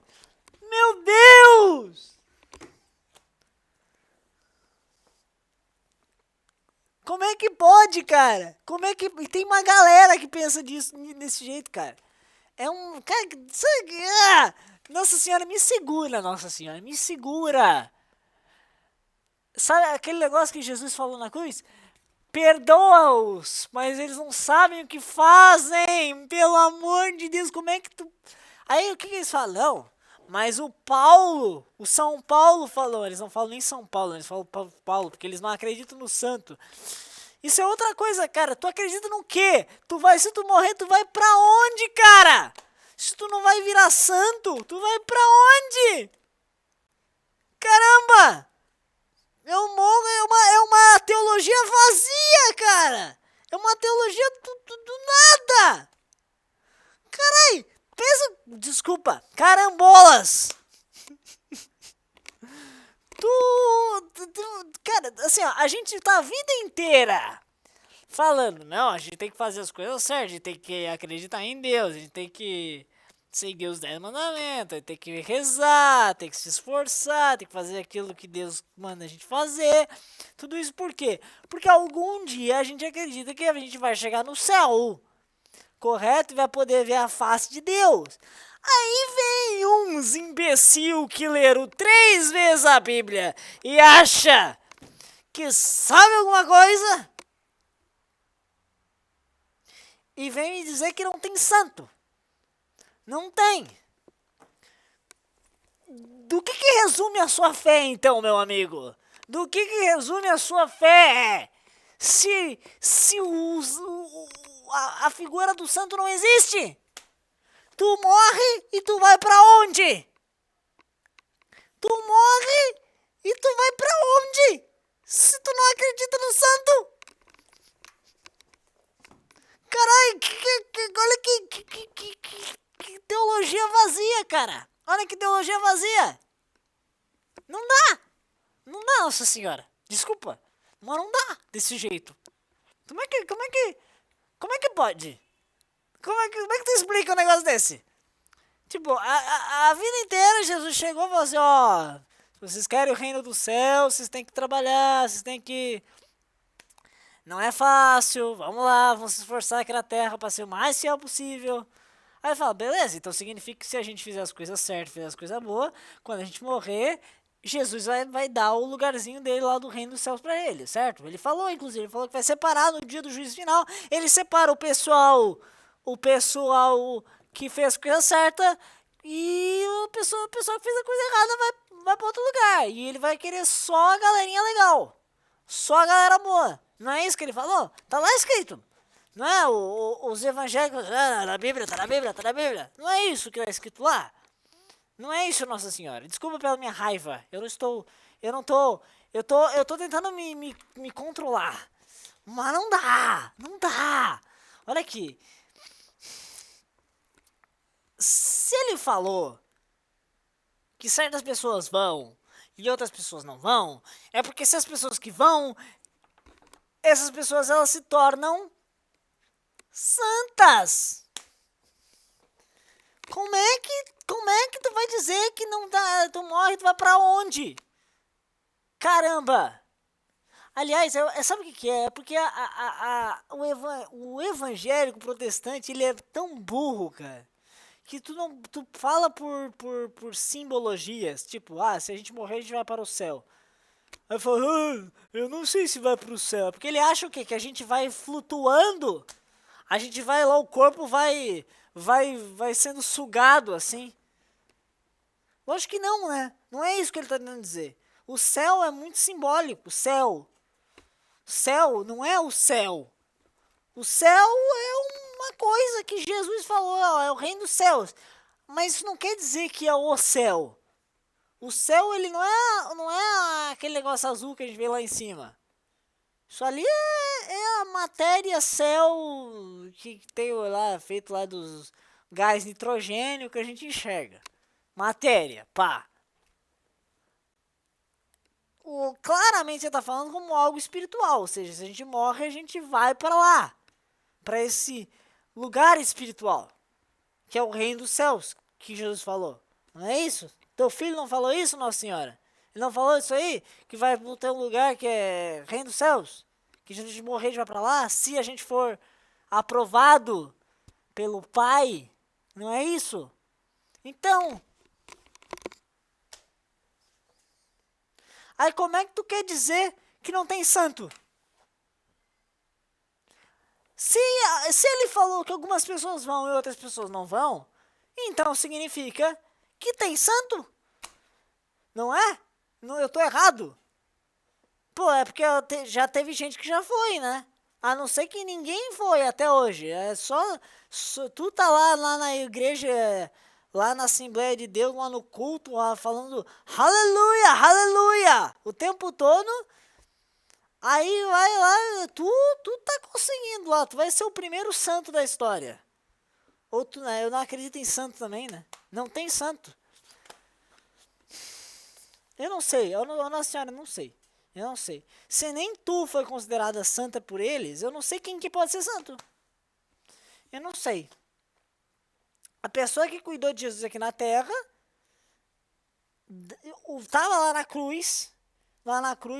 Meu Deus! Como é que pode, cara? Como é que. E tem uma galera que pensa disso desse jeito, cara. É um. Cara, Nossa Senhora, me segura, Nossa Senhora, me segura. Sabe aquele negócio que Jesus falou na cruz? Perdoa-os, mas eles não sabem o que fazem. Pelo amor de Deus, como é que tu. Aí o que eles falam? Não, Mas o São Paulo falou, eles não falam nem São Paulo, eles falam Paulo, porque eles não acreditam no santo. Isso é outra coisa, cara. Tu acredita no quê? Se tu morrer, tu vai pra onde, cara? Se tu não vai virar santo, tu vai pra onde? Caramba! Eu morro, é uma teologia vazia, cara. É uma teologia do nada. Carai, pensa, desculpa, carambolas. Cara, assim, ó, a gente tá a vida inteira falando, não, a gente tem que fazer as coisas certas, a gente tem que acreditar em Deus, a gente tem que seguir os 10 mandamentos, tem que rezar, tem que se esforçar, tem que fazer aquilo que Deus manda a gente fazer. Tudo isso por quê? Porque algum dia a gente acredita que a gente vai chegar no céu, correto? E vai poder ver a face de Deus. Aí vem uns imbecil que leram 3 vezes a Bíblia e acha que sabe alguma coisa e vem me dizer que não tem santo. Não tem. Do que resume a sua fé, então, meu amigo? Do que resume a sua fé? Se a figura do santo não existe, tu morre e tu vai pra onde? Tu morre e tu vai pra onde? Se tu não acredita no santo? Caralho, olha que teologia vazia, cara. Olha que teologia vazia. Não dá. Não dá, Nossa Senhora. Desculpa. Mas não dá desse jeito. Como é que pode? Como é que tu explica um negócio desse? Tipo, a vida inteira Jesus chegou e falou assim, ó, se vocês querem o reino do céu, vocês têm que trabalhar, vocês têm que... Não é fácil, vamos lá, vamos se esforçar aqui na terra para ser o mais fiel possível. Aí fala, beleza, então significa que se a gente fizer as coisas certas, fizer as coisas boas, quando a gente morrer, Jesus vai dar o lugarzinho dele lá do reino dos céus para ele, certo? Ele falou, inclusive, ele falou que vai separar no dia do juízo final, ele separa o pessoal que fez a coisa certa e o pessoal que fez a coisa errada vai para outro lugar. E ele vai querer só a galerinha legal, só a galera boa. Não é isso que ele falou? Tá lá escrito. Não é os evangélicos, na Bíblia, tá na Bíblia, tá na Bíblia. Não é isso que está escrito lá. Não é isso, Nossa Senhora. Desculpa pela minha raiva. Eu tô tentando me controlar. Mas não dá, não dá. Olha aqui. Se ele falou que certas pessoas vão e outras pessoas não vão, é porque se as pessoas que vão, essas pessoas elas se tornam santas. Como é que tu vai dizer que não dá, tu morre, tu vai pra onde? Caramba! Aliás, sabe o que é? Porque o evangélico protestante, ele é tão burro, cara, que tu fala por simbologias, tipo, se a gente morrer, a gente vai para o céu. Aí fala, eu não sei se vai pro céu, porque ele acha o quê? Que a gente vai flutuando? A gente vai lá, o corpo vai sendo sugado assim. Lógico que não, né? Não é isso que ele está tentando dizer. O céu é muito simbólico. O céu não é o céu. O céu é uma coisa que Jesus falou, ó, é o reino dos céus. Mas isso não quer dizer que é o céu. O céu, ele não é aquele negócio azul que a gente vê lá em cima. Isso ali é a matéria céu que tem lá, feito lá dos gás nitrogênio que a gente enxerga. Matéria, pá. Claramente você está falando como algo espiritual, ou seja, se a gente morre, a gente vai para lá, para esse lugar espiritual, que é o reino dos céus, que Jesus falou. Não é isso? Teu filho não falou isso, Nossa Senhora? Ele não falou isso aí? Que vai ter um lugar que é reino dos céus? Que se a gente morrer, a gente vai para lá? Se a gente for aprovado pelo Pai? Não é isso? Então, aí como é que tu quer dizer que não tem santo? Se ele falou que algumas pessoas vão e outras pessoas não vão, então significa que tem santo? Não é? Não, eu tô errado. Pô, é porque já teve gente que já foi, né? A não ser que ninguém foi até hoje. É só tu tá lá na igreja, lá na Assembleia de Deus, lá no culto, lá falando aleluia, aleluia, o tempo todo. Aí vai lá, tu tá conseguindo lá, tu vai ser o primeiro santo da história. Ou tu, né? Eu não acredito em santo também, né? Não tem santo. Eu não sei, Nossa Senhora, eu não sei. Eu não sei. Se nem tu foi considerada santa por eles, eu não sei quem que pode ser santo. Eu não sei. A pessoa que cuidou de Jesus aqui na terra, tava lá na cruz,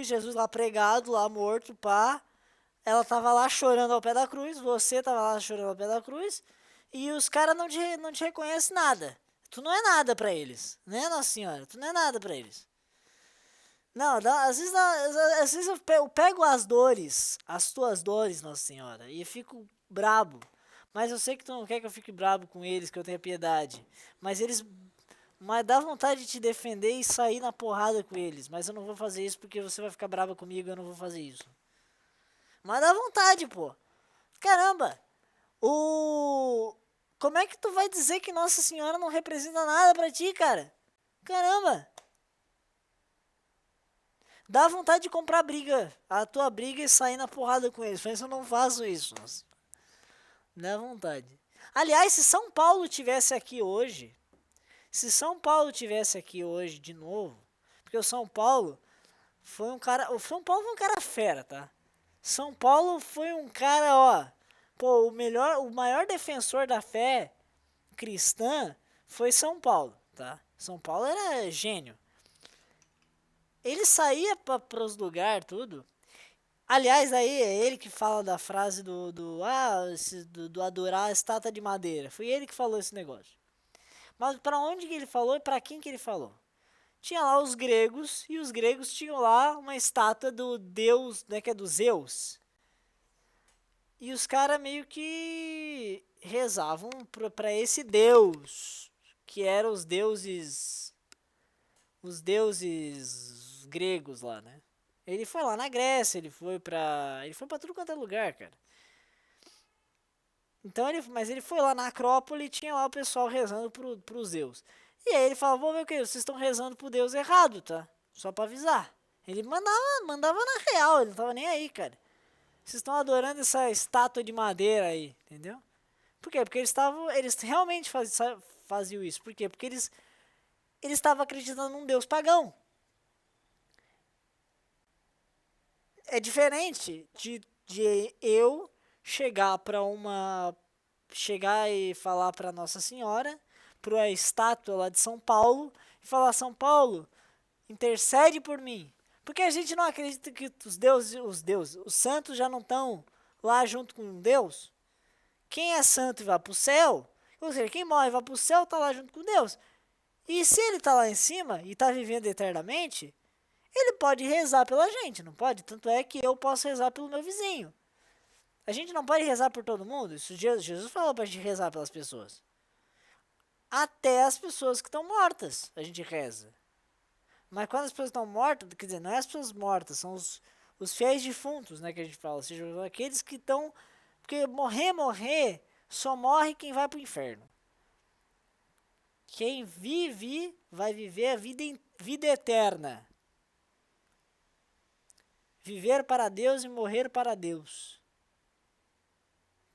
Jesus lá pregado, lá morto, pá. Ela tava lá chorando ao pé da cruz, você tava lá chorando ao pé da cruz, e os caras não te reconhecem nada. Tu não é nada pra eles, né, Nossa Senhora? Tu não é nada pra eles. Não, às vezes eu pego as tuas dores, Nossa Senhora, e fico brabo. Mas eu sei que tu não quer que eu fique brabo com eles, que eu tenha piedade. Mas dá vontade de te defender e sair na porrada com eles. Mas eu não vou fazer isso porque você vai ficar brava comigo e eu não vou fazer isso. Mas dá vontade, pô. Caramba, como é que tu vai dizer que Nossa Senhora não representa nada pra ti, cara? Caramba. Dá vontade de comprar briga, a tua briga e sair na porrada com eles. Mas eu não faço isso. Nossa. Dá vontade. Aliás, se São Paulo tivesse aqui hoje de novo, porque o São Paulo o São Paulo foi um cara fera, tá? São Paulo foi um cara, ó, pô, o maior defensor da fé cristã foi São Paulo, tá? São Paulo era gênio. Ele saía para os lugares, tudo. Aliás, aí é ele que fala da frase do adorar a estátua de madeira. Foi ele que falou esse negócio. Mas para onde que ele falou e para quem que ele falou? Tinha lá os gregos, e os gregos tinham lá uma estátua do deus, né, que é do Zeus. E os caras meio que rezavam para esse deus, que eram os deuses gregos lá, né? Ele foi lá na Grécia, ele foi pra tudo quanto é lugar, cara. Então mas ele foi lá na Acrópole e tinha lá o pessoal rezando pro Zeus. E aí ele falava, vou ver o que, vocês estão rezando pro Deus errado, tá? Só pra avisar. Ele mandava na real, ele não tava nem aí, cara. Vocês estão adorando essa estátua de madeira aí, entendeu? Por quê? Porque eles realmente faziam isso. Por quê? Porque eles estavam acreditando num Deus pagão. É diferente de eu chegar e falar para Nossa Senhora, para a estátua lá de São Paulo, e falar: São Paulo, intercede por mim. Porque a gente não acredita que os santos já não estão lá junto com Deus. Quem é santo e vai para o céu, ou seja, quem morre e vai para o céu está lá junto com Deus. E se ele está lá em cima e está vivendo eternamente, ele pode rezar pela gente, não pode? Tanto é que eu posso rezar pelo meu vizinho. A gente não pode rezar por todo mundo? Isso Jesus falou pra gente rezar pelas pessoas. Até as pessoas que estão mortas, a gente reza. Mas quando as pessoas estão mortas, quer dizer, não é as pessoas mortas, são os fiéis defuntos, né, que a gente fala. Ou seja, aqueles que estão... Porque morrer, só morre quem vai pro inferno. Quem vive, vai viver a vida eterna. Viver para Deus e morrer para Deus.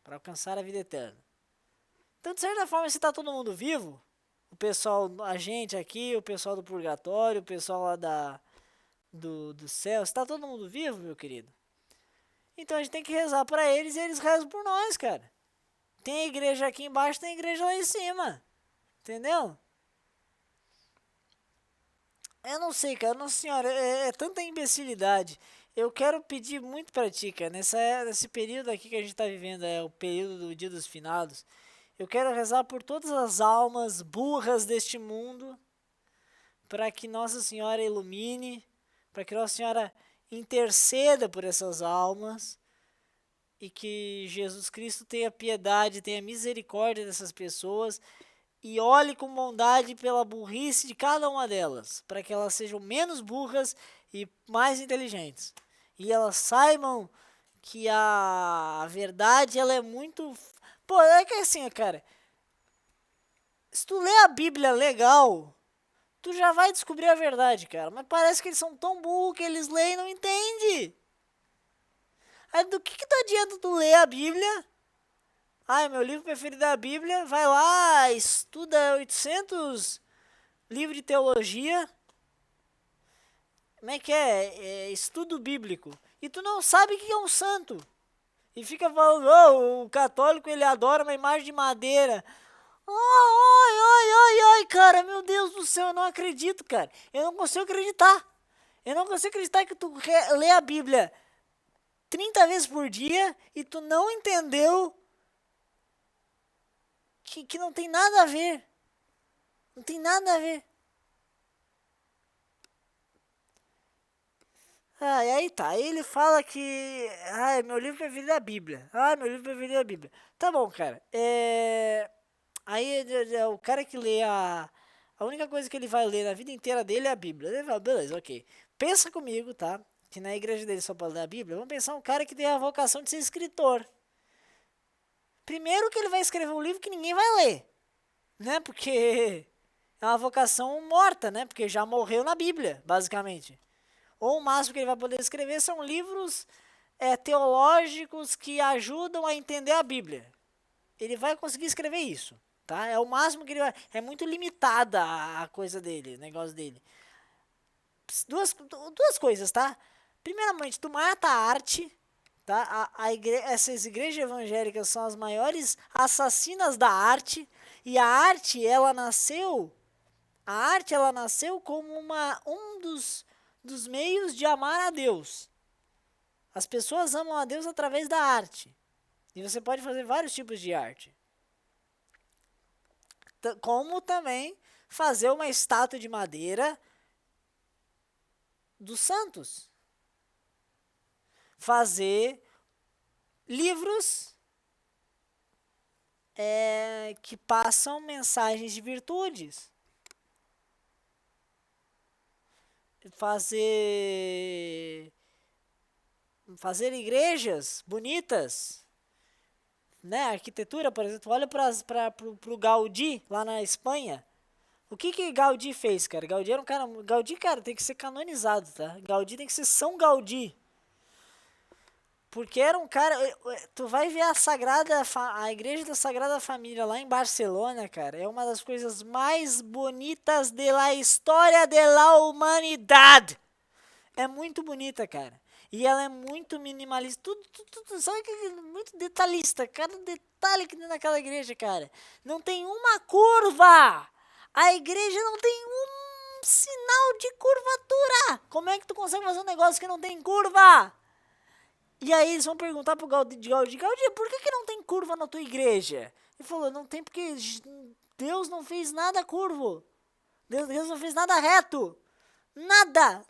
Para alcançar a vida eterna. Então, de certa forma, se está todo mundo vivo, o pessoal, a gente aqui, o pessoal do purgatório, o pessoal lá do céu, se está todo mundo vivo, meu querido, então a gente tem que rezar para eles e eles rezam por nós, cara. Tem a igreja aqui embaixo, tem a igreja lá em cima. Entendeu? Eu não sei, cara. Nossa senhora, é tanta imbecilidade. Eu quero pedir muito pra ti, cara. Nesse período aqui que a gente tá vivendo, é o período do Dia dos Finados. Eu quero rezar por todas as almas burras deste mundo, para que Nossa Senhora ilumine, para que Nossa Senhora interceda por essas almas e que Jesus Cristo tenha piedade, tenha misericórdia dessas pessoas e olhe com bondade pela burrice de cada uma delas, para que elas sejam menos burras e mais inteligentes. E elas saibam que a verdade, ela é muito... Pô, é que assim, cara, se tu lê a Bíblia legal, tu já vai descobrir a verdade, cara. Mas parece que eles são tão burros que eles leem e não entendem. Aí do que adianta tu ler a Bíblia? Ah, meu livro preferido é a Bíblia. Vai lá, estuda 800 livros de teologia. Como é que é? Estudo bíblico. E tu não sabe o que é um santo. E fica falando, oh, o católico ele adora uma imagem de madeira. Ai, ai, ai, ai, cara, meu Deus do céu, eu não acredito, cara. Eu não consigo acreditar. Eu não consigo acreditar que tu lê a Bíblia 30 vezes por dia e tu não entendeu que não tem nada a ver. Não tem nada a ver. Ah, e aí tá, aí ele fala que... Ah, meu livro preferido é a Bíblia. Ah, meu livro preferido é a Bíblia. Tá bom, cara. Aí o cara que lê a única coisa que ele vai ler na vida inteira dele é a Bíblia. Ele fala, beleza, ok. Pensa comigo, tá? Que na igreja dele só pode ler a Bíblia. Vamos pensar um cara que tem a vocação de ser escritor. Primeiro que ele vai escrever um livro que ninguém vai ler, né? Porque é uma vocação morta, né? Porque já morreu na Bíblia, basicamente. Ou o máximo que ele vai poder escrever são livros teológicos que ajudam a entender a Bíblia. Ele vai conseguir escrever isso, tá? É o máximo que ele vai... É muito limitada a coisa dele, o negócio dele. Duas coisas, tá? Primeiramente, tu mata a arte, tá? Essas igrejas evangélicas são as maiores assassinas da arte. E a arte, ela nasceu... A arte, ela nasceu como um dos meios de amar a Deus. As pessoas amam a Deus através da arte. E você pode fazer vários tipos de arte. Como também fazer uma estátua de madeira dos santos. Fazer livros que passam mensagens de virtudes. Fazer igrejas bonitas, né? Arquitetura, por exemplo, olha para o Gaudí lá na Espanha. O que Gaudí fez, cara? Gaudí era um cara... Gaudí, cara, tem que ser canonizado, tá? Gaudí tem que ser São Gaudí. Porque era um cara... Tu vai ver a igreja da Sagrada Família lá em Barcelona, cara. É uma das coisas mais bonitas da história da humanidade. É muito bonita, cara. E ela é muito minimalista. Tudo sabe que é muito detalhista. Cada detalhe que tem naquela igreja, cara. Não tem uma curva. A igreja não tem um sinal de curvatura. Como é que tu consegue fazer um negócio que não tem curva? E aí eles vão perguntar pro Gaudí, por que não tem curva na tua igreja? Ele falou, não tem porque Deus não fez nada curvo. Deus não fez nada reto. Nada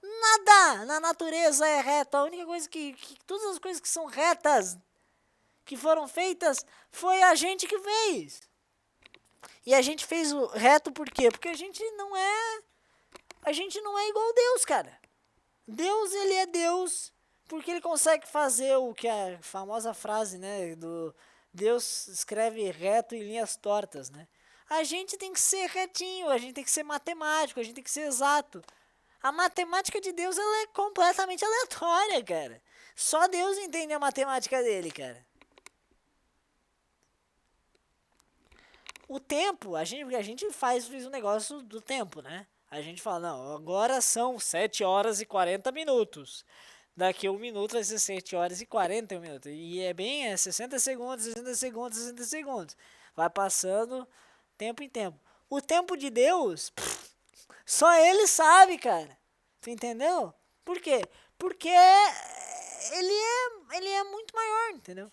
na natureza é reto. A única coisa que todas as coisas que são retas, que foram feitas, foi a gente que fez. E a gente fez o reto por quê? Porque a gente não é igual Deus, cara. Deus, ele é Deus porque ele consegue fazer o que a famosa frase, né, do Deus escreve reto em linhas tortas, né? A gente tem que ser retinho, a gente tem que ser matemático, a gente tem que ser exato. A matemática de Deus, ela é completamente aleatória, cara. Só Deus entende a matemática dele, cara. O tempo, a gente fez um negócio do tempo, né? A gente fala, não, agora são 7 horas e 40 minutos. Daqui a 1 minuto vai ser 7 horas e 40 minutos. E é bem 60 segundos, 60 segundos, 60 segundos. Vai passando tempo em tempo. O tempo de Deus, só ele sabe, cara. Tu entendeu? Por quê? Porque ele é muito maior, entendeu?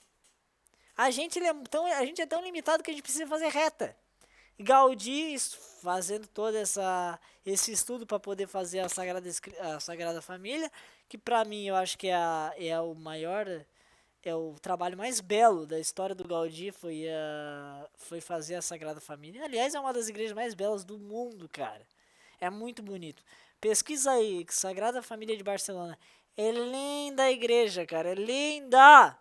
A gente é tão limitado que a gente precisa fazer reta. Gaudí fazendo todo esse estudo para poder fazer a Sagrada Família, que para mim eu acho que é o maior o trabalho mais belo da história do Gaudí foi fazer a Sagrada Família. Aliás, é uma das igrejas mais belas do mundo, cara. É muito bonito. Pesquisa aí, Sagrada Família de Barcelona. É linda a igreja, cara. É linda!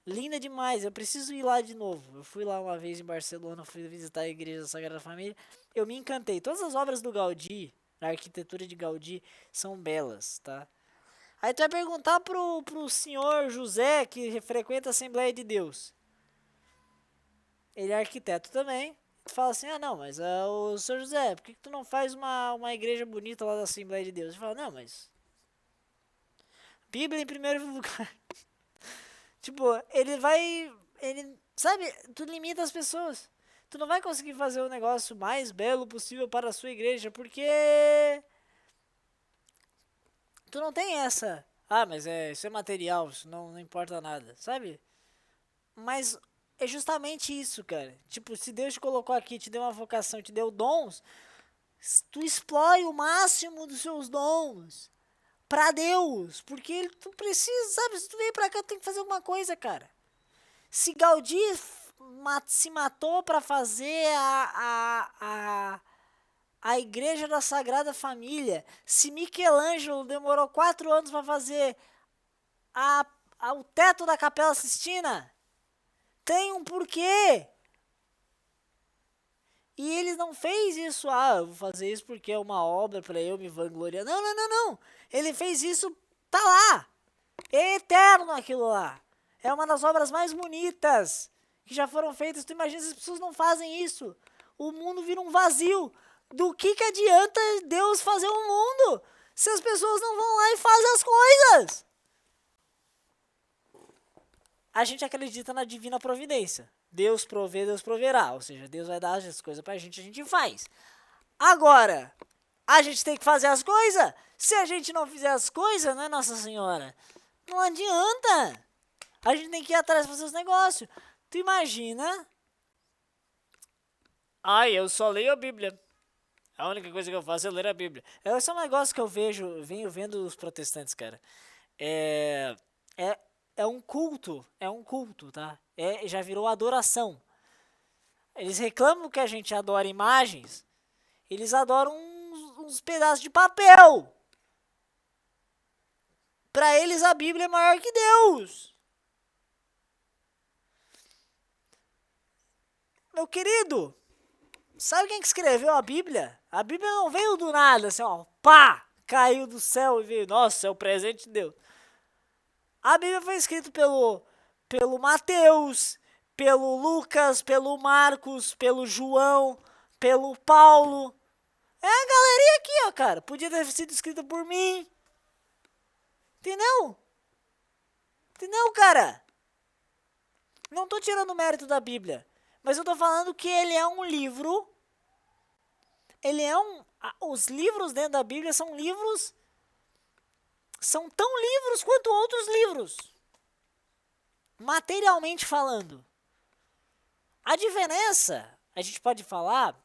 Linda demais. Eu preciso ir lá de novo. Eu fui lá uma vez em Barcelona, fui visitar a igreja da Sagrada Família. Eu me encantei. Todas as obras do Gaudí, a arquitetura de Gaudí, são belas, tá? Aí tu vai perguntar pro senhor José, que frequenta a Assembleia de Deus. Ele é arquiteto também. Tu fala assim, não, mas o senhor José, por que tu não faz uma igreja bonita lá da Assembleia de Deus? Ele fala, não, mas Bíblia em primeiro lugar. Tipo, sabe, tu limita as pessoas. Tu não vai conseguir fazer o negócio mais belo possível para a sua igreja, porque tu não tem essa. Mas isso é material, isso não importa nada, sabe? Mas é justamente isso, cara. Tipo, se Deus te colocou aqui, te deu uma vocação, te deu dons, tu explore o máximo dos seus dons pra Deus, porque tu precisa, sabe? Se tu veio pra cá, tu tem que fazer alguma coisa, cara. Se Gaudí se matou pra fazer a igreja da Sagrada Família, se Michelangelo demorou 4 anos pra fazer o teto da Capela Sistina, tem um porquê. E ele não fez isso, eu vou fazer isso porque é uma obra para eu me vangloriar. Não, não, não, não. Ele fez isso, tá lá. É eterno aquilo lá. É uma das obras mais bonitas que já foram feitas. Tu imagina se as pessoas não fazem isso. O mundo vira um vazio. Do que adianta Deus fazer um mundo se as pessoas não vão lá e fazem as coisas? A gente acredita na divina providência. Deus provê, Deus proverá. Ou seja, Deus vai dar as coisas pra gente, a gente faz. Agora, a gente tem que fazer as coisas. Se a gente não fizer as coisas, né, Nossa Senhora? Não adianta. A gente tem que ir atrás pra fazer os negócios. Tu imagina? Eu só leio a Bíblia. A única coisa que eu faço é ler a Bíblia. Esse é um negócio que eu venho vendo os protestantes, cara. É um culto, tá? Já virou adoração. Eles reclamam que a gente adora imagens, eles adoram uns pedaços de papel. Para eles a Bíblia é maior que Deus. Meu querido, sabe quem que escreveu a Bíblia? A Bíblia não veio do nada, assim, pá, caiu do céu e veio, nossa, é o presente de Deus. A Bíblia foi escrita pelo Mateus, pelo Lucas, pelo Marcos, pelo João, pelo Paulo. É a galeria aqui, cara. Podia ter sido escrita por mim. Entendeu? Entendeu, cara? Não tô tirando o mérito da Bíblia. Mas eu tô falando que ele é um livro. Os livros dentro da Bíblia são livros. São tão livros quanto outros livros. Materialmente falando. A diferença, a gente pode falar,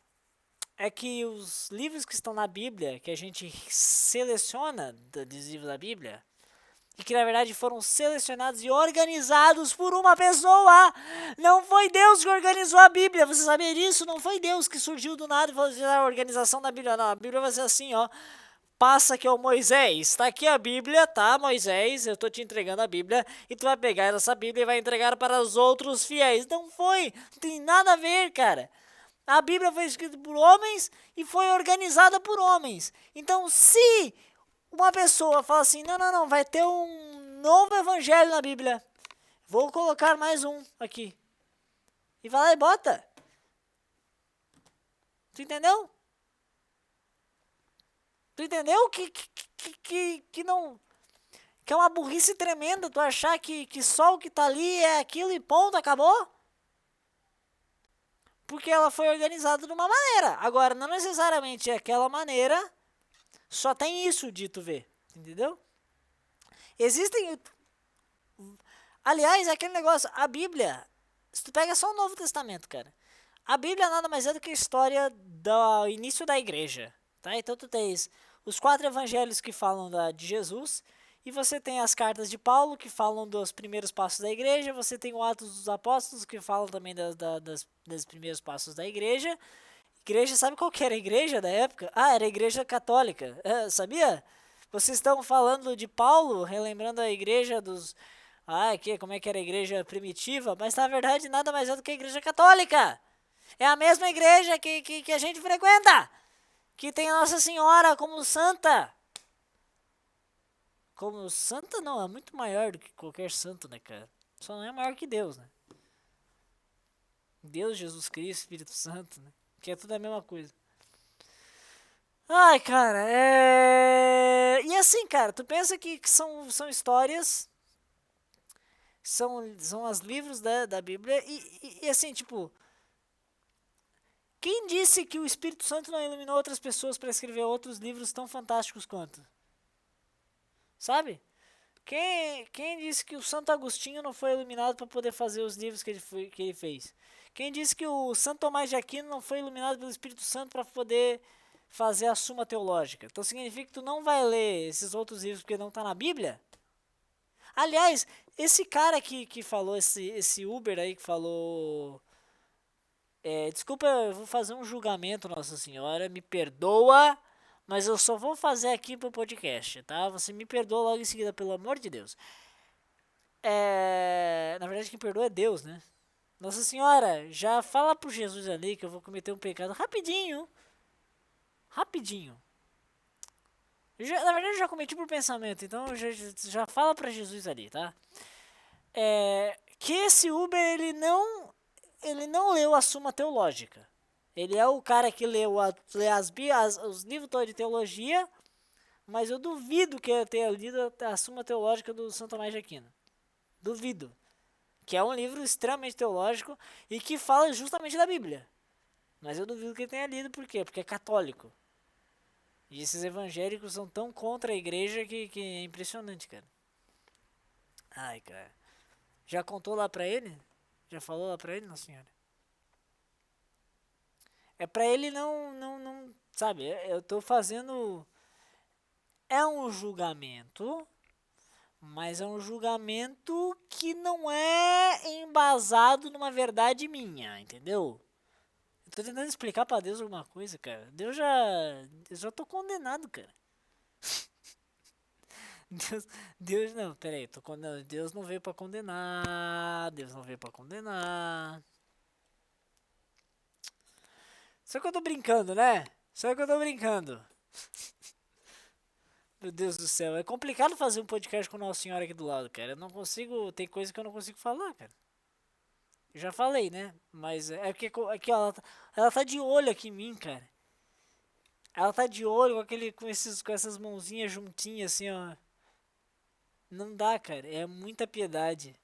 é que os livros que estão na Bíblia, que a gente seleciona dos livros da Bíblia, e que na verdade foram selecionados e organizados por uma pessoa. Não foi Deus que organizou a Bíblia, você sabia disso? Não foi Deus que surgiu do nada e falou assim, a organização da Bíblia. Não, a Bíblia vai ser assim, passa aqui, Moisés, tá aqui a Bíblia, tá, Moisés, eu tô te entregando a Bíblia, e tu vai pegar essa Bíblia e vai entregar para os outros fiéis. Não foi, não tem nada a ver, cara. A Bíblia foi escrita por homens e foi organizada por homens. Então, se uma pessoa fala assim, não, vai ter um novo evangelho na Bíblia, vou colocar mais um aqui, e vai lá e bota. Tu entendeu? Tu entendeu que não... Que é uma burrice tremenda tu achar que só o que tá ali é aquilo e ponto, acabou? Porque ela foi organizada de uma maneira. Agora, não necessariamente aquela maneira só tem isso de tu ver, entendeu? Existem... Aliás, aquele negócio, a Bíblia, se tu pega só o Novo Testamento, cara, a Bíblia nada mais é do que a história do início da igreja, tá? Então tu tens os 4 evangelhos que falam de Jesus E você tem as cartas de Paulo, que falam dos primeiros passos da igreja. Você tem o Atos dos Apóstolos, que falam também das primeiros passos da igreja. Igreja, sabe qual que era a igreja da época? Ah, era a igreja católica. Sabia? Vocês estão falando de Paulo, relembrando a igreja dos... como é que era a igreja primitiva? Mas na verdade nada mais é do que a igreja católica. É a mesma igreja que a gente frequenta. Que tem a Nossa Senhora como santa. Como santa não, é muito maior do que qualquer santo, né, cara? Só não é maior que Deus, né? Deus, Jesus Cristo, Espírito Santo, né? Que é tudo a mesma coisa. Ai, cara, E assim, cara, tu pensa que são histórias, são os livros da Bíblia, e assim, tipo, quem disse que o Espírito Santo não iluminou outras pessoas para escrever outros livros tão fantásticos quanto? Sabe? Quem disse que o Santo Agostinho não foi iluminado para poder fazer os livros que ele fez? Quem disse que o Santo Tomás de Aquino não foi iluminado pelo Espírito Santo para poder fazer a Suma Teológica? Então significa que tu não vai ler esses outros livros porque não está na Bíblia? Aliás, esse cara que falou, esse Uber aí que falou... desculpa, eu vou fazer um julgamento, Nossa Senhora, me perdoa, mas eu só vou fazer aqui pro podcast, tá? Você me perdoa logo em seguida, pelo amor de Deus. Na verdade, quem perdoa é Deus, né? Nossa Senhora, já fala pro Jesus ali que eu vou cometer um pecado rapidinho. Rapidinho. Na verdade, eu já cometi por pensamento, então já fala pra Jesus ali, tá? Que esse Uber, ele não leu a Suma Teológica. Ele é o cara que lê os livros todos de teologia, mas eu duvido que ele tenha lido a Suma Teológica do Santo Tomás de Aquino. Duvido. Que é um livro extremamente teológico e que fala justamente da Bíblia. Mas eu duvido que ele tenha lido, por quê? Porque é católico. E esses evangélicos são tão contra a igreja que é impressionante, cara. Ai, cara. Já contou lá pra ele? Já falou lá pra ele, Nossa Senhora? É pra ele não, sabe, eu tô fazendo... É um julgamento, mas é um julgamento que não é embasado numa verdade minha, entendeu? Eu tô tentando explicar pra Deus alguma coisa, cara. Eu já tô condenado, cara. Deus não, peraí, tô condenado. Deus não veio pra condenar. Deus não veio pra condenar. Só que eu tô brincando, né? Só que eu tô brincando. Meu Deus do céu, é complicado fazer um podcast com Nossa Senhora aqui do lado, cara. Eu não consigo, tem coisa que eu não consigo falar, cara. Eu já falei, né? Mas é porque aqui, ó, ela tá de olho aqui em mim, cara. Ela tá de olho com essas mãozinhas juntinhas assim, ó. Não dá, cara. É muita piedade.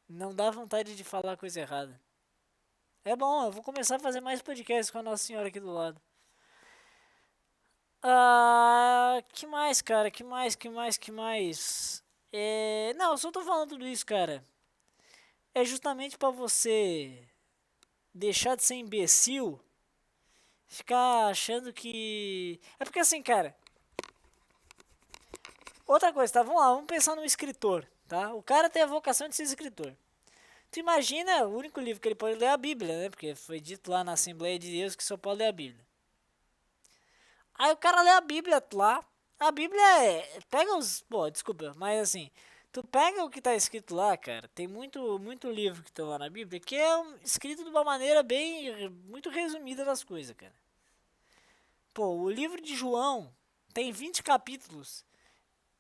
Não dá vontade de falar coisa errada. É bom, eu vou começar a fazer mais podcasts com a Nossa Senhora aqui do lado. Que mais, cara? Que mais? Não, eu só tô falando tudo isso, cara. É justamente pra você deixar de ser imbecil, ficar achando que... É porque assim, cara... Outra coisa, tá? Vamos lá, vamos pensar num escritor, tá? O cara tem a vocação de ser escritor. Tu imagina, o único livro que ele pode ler é a Bíblia, né? Porque foi dito lá na Assembleia de Deus que só pode ler a Bíblia. Aí o cara lê a Bíblia lá. A Bíblia pega os... Pô, desculpa, mas assim... Tu pega o que tá escrito lá, cara. Tem muito livro que tá lá na Bíblia que é escrito de uma maneira bem... Muito resumida das coisas, cara. Pô, o livro de João tem 20 capítulos.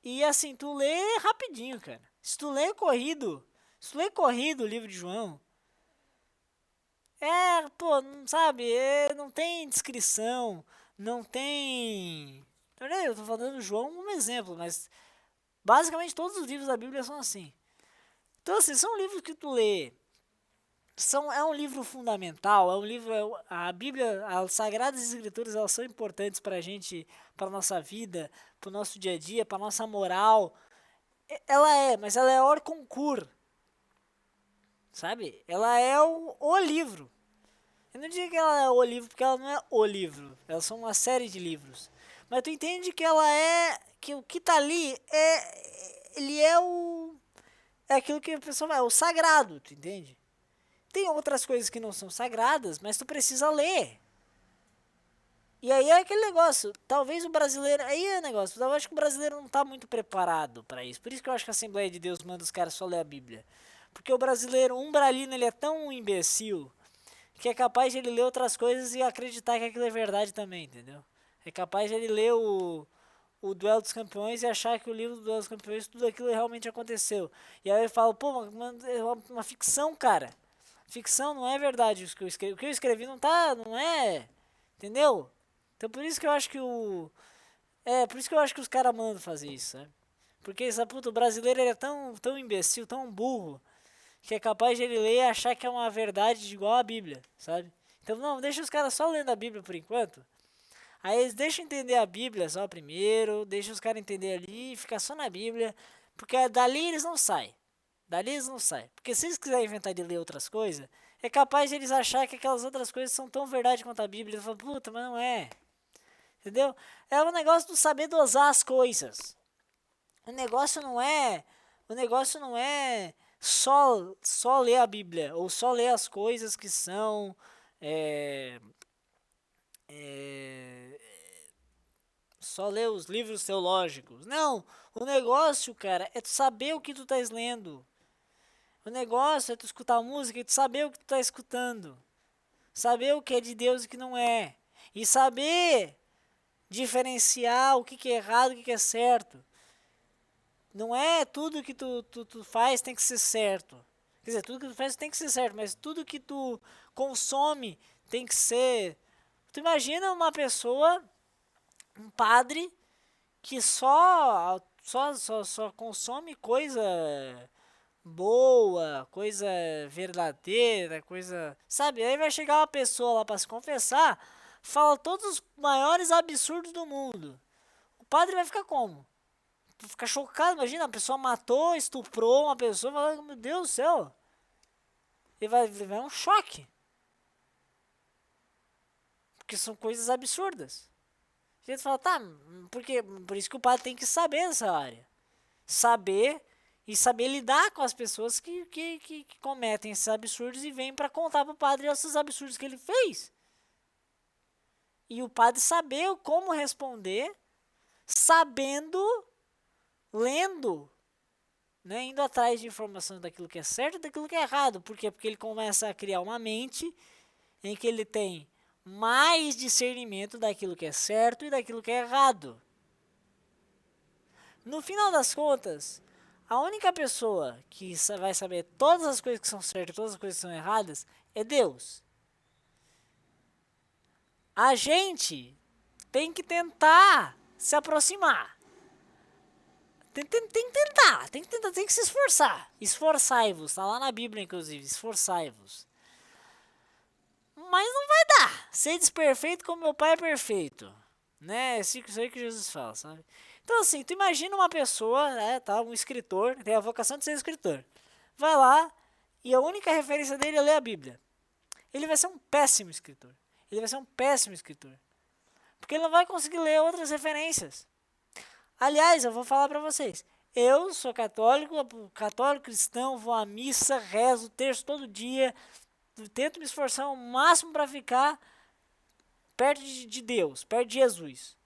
E assim, tu lê rapidinho, cara. Se tu lê corrido o livro de João... pô, não sabe, não tem descrição, não tem... Eu tô falando João um exemplo, mas basicamente todos os livros da Bíblia são assim. Então assim, são livros que tu lê, é um livro fundamental, é um livro... A Bíblia, as Sagradas Escrituras, elas são importantes pra gente, pra nossa vida, pro nosso dia a dia, pra nossa moral. Mas ela é hors concours, sabe? Ela é o livro. Eu não digo que ela é o livro, porque ela não é o livro. Elas são uma série de livros. Mas tu entende que ela é, que o que tá ali ele é aquilo que a pessoa vai, é o sagrado, tu entende? Tem outras coisas que não são sagradas, mas tu precisa ler. E aí é aquele negócio, talvez o brasileiro, aí é o negócio, eu acho que o brasileiro não tá muito preparado para isso. Por isso que eu acho que a Assembleia de Deus manda os caras só ler a Bíblia. Porque o brasileiro, um umbralino, ele é tão imbecil que é capaz de ele ler outras coisas e acreditar que aquilo é verdade também, entendeu? É capaz de ele ler o Duelo dos Campeões e achar que o livro do Duelo dos Campeões, tudo aquilo realmente aconteceu. E aí ele fala, pô, é uma ficção, cara. Ficção não é verdade isso que eu escrevi. O que eu escrevi não tá, não é, entendeu? Então por isso que eu acho que por isso que eu acho que os caras mandam fazer isso, sabe? Porque essa puta, o brasileiro ele é tão imbecil, tão burro, que é capaz de ele ler e achar que é uma verdade igual a Bíblia, sabe? Então não, deixa os caras só lendo a Bíblia por enquanto. Aí eles deixam entender a Bíblia só primeiro, deixam os caras entender ali e ficar só na Bíblia, porque dali eles não saem. Dali eles não saem. Porque se eles quiserem inventar de ler outras coisas, é capaz de eles achar que aquelas outras coisas são tão verdade quanto a Bíblia. Eles falam, puta, mas não é. Entendeu? É um negócio do saber dosar as coisas. O negócio não é. O negócio não é só ler a Bíblia. Ou só ler as coisas que são. É, é, só ler os livros teológicos. Não. O negócio, cara, é tu saber o que tu estás lendo. O negócio é tu escutar música e tu saber o que tu tá escutando. Saber o que é de Deus e o que não é. E saber diferenciar o que é errado e o que é certo. Não é tudo que tu faz tem que ser certo. Quer dizer, tudo que tu faz tem que ser certo, mas tudo que tu consome tem que ser. Tu imagina uma pessoa, um padre, que só consome coisa boa, coisa verdadeira, coisa. Sabe? Aí vai chegar uma pessoa lá para se confessar, fala todos os maiores absurdos do mundo. O padre vai ficar como? Vai ficar chocado, imagina, a pessoa matou, estuprou uma pessoa, fala, meu Deus do céu. Ele vai levar um choque. Porque são coisas absurdas. A gente fala, tá, por isso que o padre tem que saber dessa área. Saber e saber lidar com as pessoas que cometem esses absurdos e vêm para contar pro padre esses absurdos que ele fez. E o padre saber como responder, sabendo, lendo, né, indo atrás de informação daquilo que é certo e daquilo que é errado. Por quê? Porque ele começa a criar uma mente em que ele tem mais discernimento daquilo que é certo e daquilo que é errado. No final das contas, a única pessoa que vai saber todas as coisas que são certas e todas as coisas que são erradas é Deus. A gente tem que tentar se aproximar. Tem que tentar, tem que se esforçar. Esforçai-vos, tá lá na Bíblia inclusive, esforçai-vos. Mas não vai dar. Sedes perfeito como meu Pai é perfeito. Né? Isso aí que Jesus fala, sabe? Então assim, tu imagina uma pessoa, né, tá, um escritor, tem a vocação de ser escritor. Vai lá e a única referência dele é ler a Bíblia. Ele vai ser um péssimo escritor. Ele vai ser um péssimo escritor. Porque ele não vai conseguir ler outras referências. Aliás, eu vou falar para vocês. Eu sou católico cristão, vou à missa, rezo o terço todo dia, tento me esforçar ao máximo para ficar perto de Deus, perto de Jesus.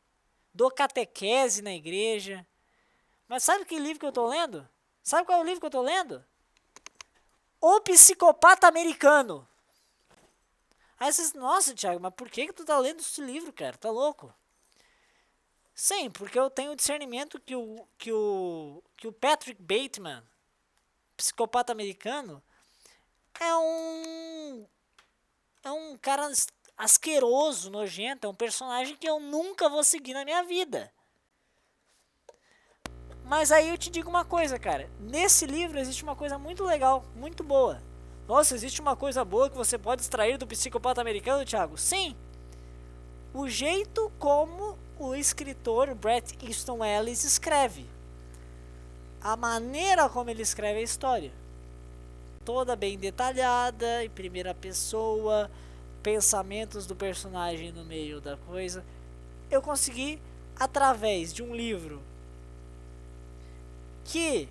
Dou catequese na igreja. Mas sabe que livro que eu tô lendo? Sabe qual é o livro que eu tô lendo? O Psicopata Americano. Aí vocês, nossa, Thiago, mas por que tu tá lendo esse livro, cara? Tá louco? Sim, porque eu tenho discernimento que o Patrick Bateman, psicopata americano, é um cara asqueroso, nojento, é um personagem que eu nunca vou seguir na minha vida. Mas aí eu te digo uma coisa, cara. Nesse livro existe uma coisa muito legal, muito boa. Nossa, existe uma coisa boa que você pode extrair do psicopata americano, Thiago? Sim. O jeito como o escritor Bret Easton Ellis escreve. A maneira como ele escreve a história. Toda bem detalhada, em primeira pessoa, pensamentos do personagem no meio da coisa. Eu consegui através de um livro que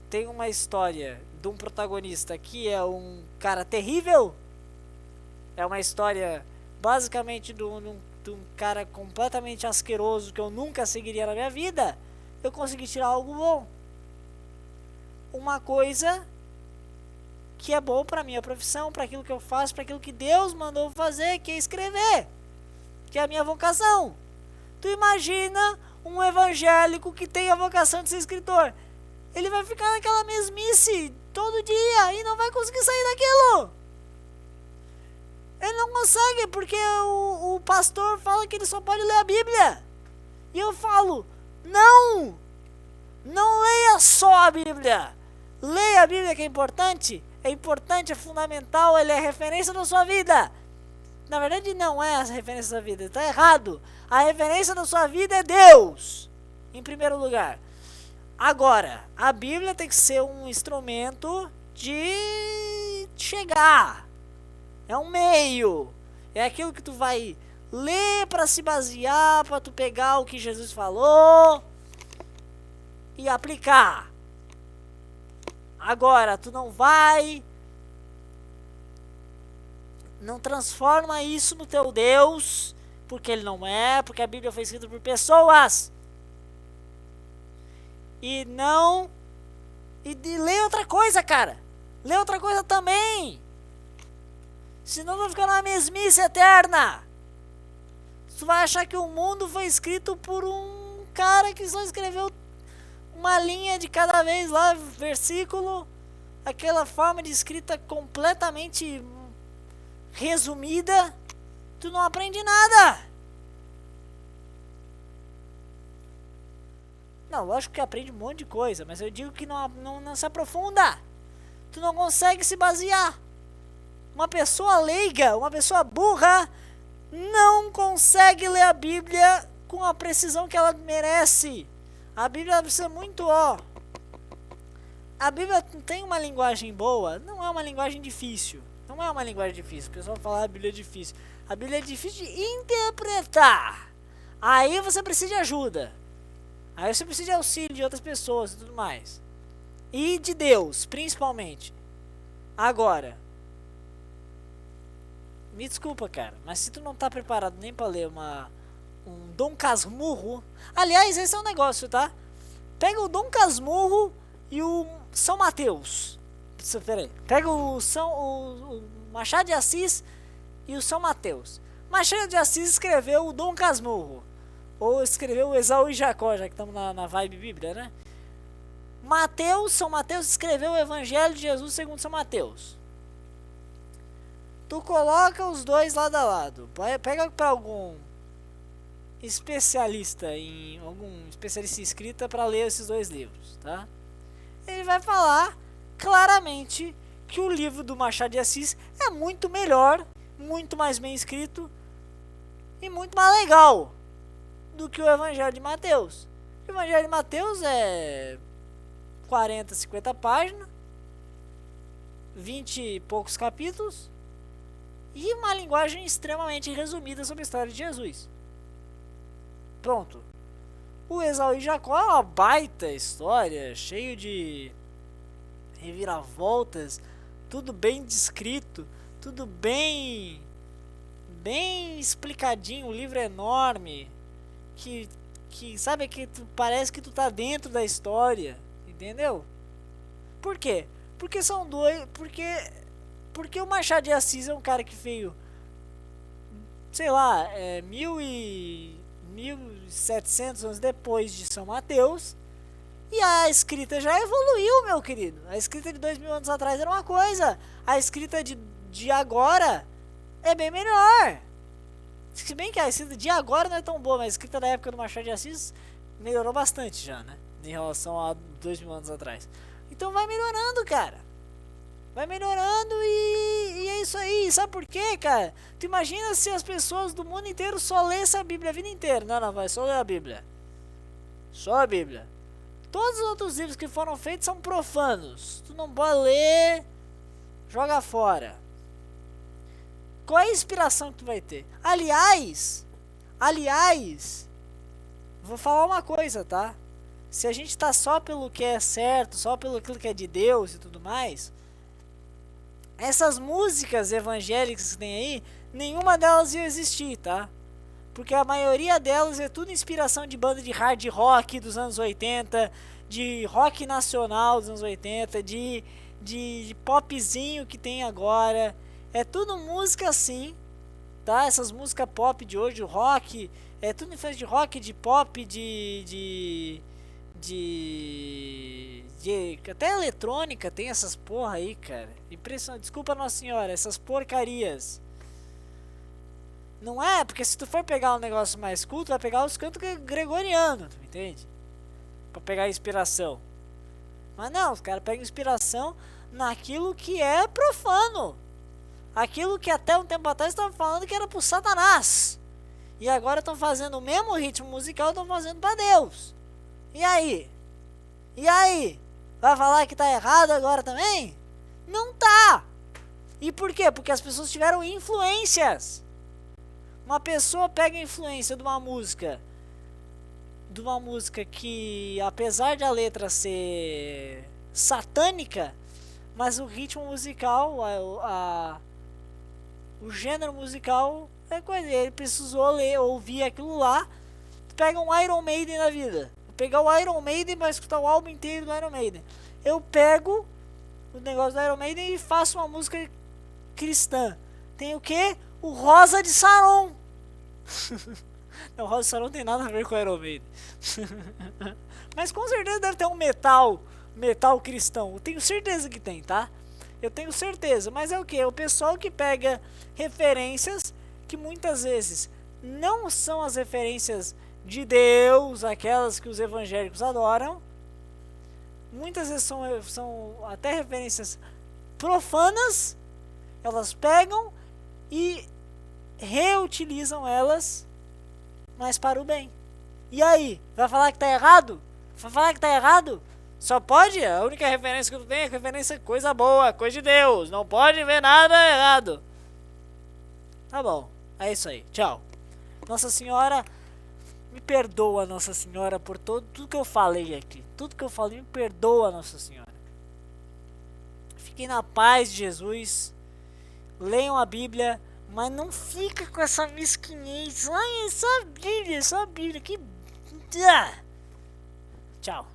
tem uma história de um protagonista que é um cara terrível, é uma história basicamente de um cara completamente asqueroso que eu nunca seguiria na minha vida, eu consegui tirar algo bom. Uma coisa que é bom para minha profissão, para aquilo que eu faço, para aquilo que Deus mandou fazer, que é escrever, que é a minha vocação. Tu imagina um evangélico que tem a vocação de ser escritor, ele vai ficar naquela mesmice todo dia e não vai conseguir sair daquilo. Ele não consegue, porque o pastor fala que ele só pode ler a Bíblia. E eu falo, não leia só a Bíblia. Leia a Bíblia, que é importante, é fundamental, ele é referência da sua vida. Na verdade não é a referência da vida, está errado. A referência da sua vida é Deus, em primeiro lugar. Agora, a Bíblia tem que ser um instrumento de chegar. É um meio. É aquilo que tu vai ler para se basear, para tu pegar o que Jesus falou e aplicar. Agora, tu não transforma isso no teu Deus, porque ele não é, porque a Bíblia foi escrita por pessoas. E lê outra coisa, cara. Lê outra coisa também. Senão vai ficar na mesmice eterna. Tu vai achar que o mundo foi escrito por um cara que só escreveu uma linha de cada vez lá, versículo. Aquela forma de escrita completamente resumida. Tu não aprende nada. Não, lógico que aprende um monte de coisa, mas eu digo que não se aprofunda. Tu não consegue se basear. Uma pessoa leiga, uma pessoa burra, não consegue ler a Bíblia com a precisão que ela merece. A Bíblia precisa muito, a Bíblia tem uma linguagem boa, não é uma linguagem difícil. Não é uma linguagem difícil, o pessoal fala a Bíblia é difícil. A Bíblia é difícil de interpretar. Aí você precisa de ajuda. Aí você precisa de auxílio de outras pessoas e tudo mais. E de Deus, principalmente. Agora, me desculpa, cara, mas se tu não tá preparado nem pra ler um Dom Casmurro... Aliás, esse é um negócio, tá? Pega o Dom Casmurro e o São Mateus. Peraí. Pega o Machado de Assis e o São Mateus. Machado de Assis escreveu o Dom Casmurro. Ou escreveu o Esaú e Jacó, já que estamos na vibe Bíblia, né? São Mateus escreveu o Evangelho de Jesus segundo São Mateus. Tu coloca os dois lado a lado. Pega para algum especialista em escrita para ler esses dois livros, tá? Ele vai falar claramente que o livro do Machado de Assis é muito melhor, muito mais bem escrito e muito mais legal do que o Evangelho de Mateus. O Evangelho de Mateus é 40, 50 páginas, 20 e poucos capítulos e uma linguagem extremamente resumida sobre a história de Jesus. Pronto. O Esaú e Jacó é uma baita história, cheio de reviravoltas, tudo bem descrito, tudo bem explicadinho, o livro é enorme, que sabe que parece que tu tá dentro da história, entendeu? Por quê? Porque são dois, porque o Machado de Assis é um cara que veio, sei lá, 1700 anos depois de São Mateus, e a escrita já evoluiu, meu querido. A escrita de 2000 anos atrás era uma coisa, a escrita de agora é bem melhor. Se bem que a escrita de agora não é tão boa, mas a escrita da época do Machado de Assis melhorou bastante já, né? Em relação a 2000 anos atrás. Então vai melhorando, cara. Vai melhorando e é isso aí. Sabe por quê, cara? Tu imagina se as pessoas do mundo inteiro só lessem a Bíblia a vida inteira. Não, vai só ler a Bíblia. Só a Bíblia. Todos os outros livros que foram feitos são profanos. Tu não pode ler, joga fora. Qual é a inspiração que tu vai ter? Aliás, vou falar uma coisa, tá? Se a gente tá só pelo que é certo, só pelo aquilo que é de Deus e tudo mais, essas músicas evangélicas que tem aí, nenhuma delas ia existir, tá? Porque a maioria delas é tudo inspiração de banda de hard rock dos anos 80, de rock nacional dos anos 80, de popzinho que tem agora. É tudo música assim, tá? Essas músicas pop de hoje, o rock, é tudo influência de rock, de pop, até eletrônica tem essas porra aí, cara. Impressionante. Desculpa, Nossa Senhora, essas porcarias. Não é, porque se tu for pegar um negócio mais culto, vai pegar os cantos gregorianos, tu entende? Pra pegar inspiração. Mas não, os caras pegam inspiração naquilo que é profano. Aquilo que até um tempo atrás estavam falando que era pro Satanás. E agora estão fazendo o mesmo ritmo musical, estão fazendo pra Deus. E aí? E aí? Vai falar que tá errado agora também? Não tá! E por quê? Porque as pessoas tiveram influências. Uma pessoa pega a influência de uma música que, apesar de a letra ser satânica, mas o ritmo musical, o gênero musical é coisa. Ele precisou ouvir aquilo lá. Tu pega um Iron Maiden na vida. Vou pegar o Iron Maiden para escutar o álbum inteiro do Iron Maiden. Eu pego o negócio do Iron Maiden e faço uma música cristã. Tem o que? O Rosa de Saron. Não, o Rosa de Saron tem nada a ver com o Iron Maiden. Mas com certeza deve ter um metal cristão. Eu tenho certeza que tem, tá? Eu tenho certeza. Mas é o que? O pessoal que pega referências que muitas vezes não são as referências de Deus, aquelas que os evangélicos adoram. Muitas vezes são até referências profanas. Elas pegam e reutilizam elas, mas para o bem. E aí? Vai falar que tá errado? Vai falar que tá errado? Só pode? A única referência que tu tem é referência coisa boa, coisa de Deus. Não pode ver nada errado. Tá bom. É isso aí. Tchau. Nossa Senhora, me perdoa, Nossa Senhora, por tudo que eu falei aqui. Tudo que eu falei, me perdoa, Nossa Senhora. Fiquem na paz de Jesus. Leiam a Bíblia. Mas não fica com essa mesquinhez. Ai, é só a Bíblia, que... Tchau.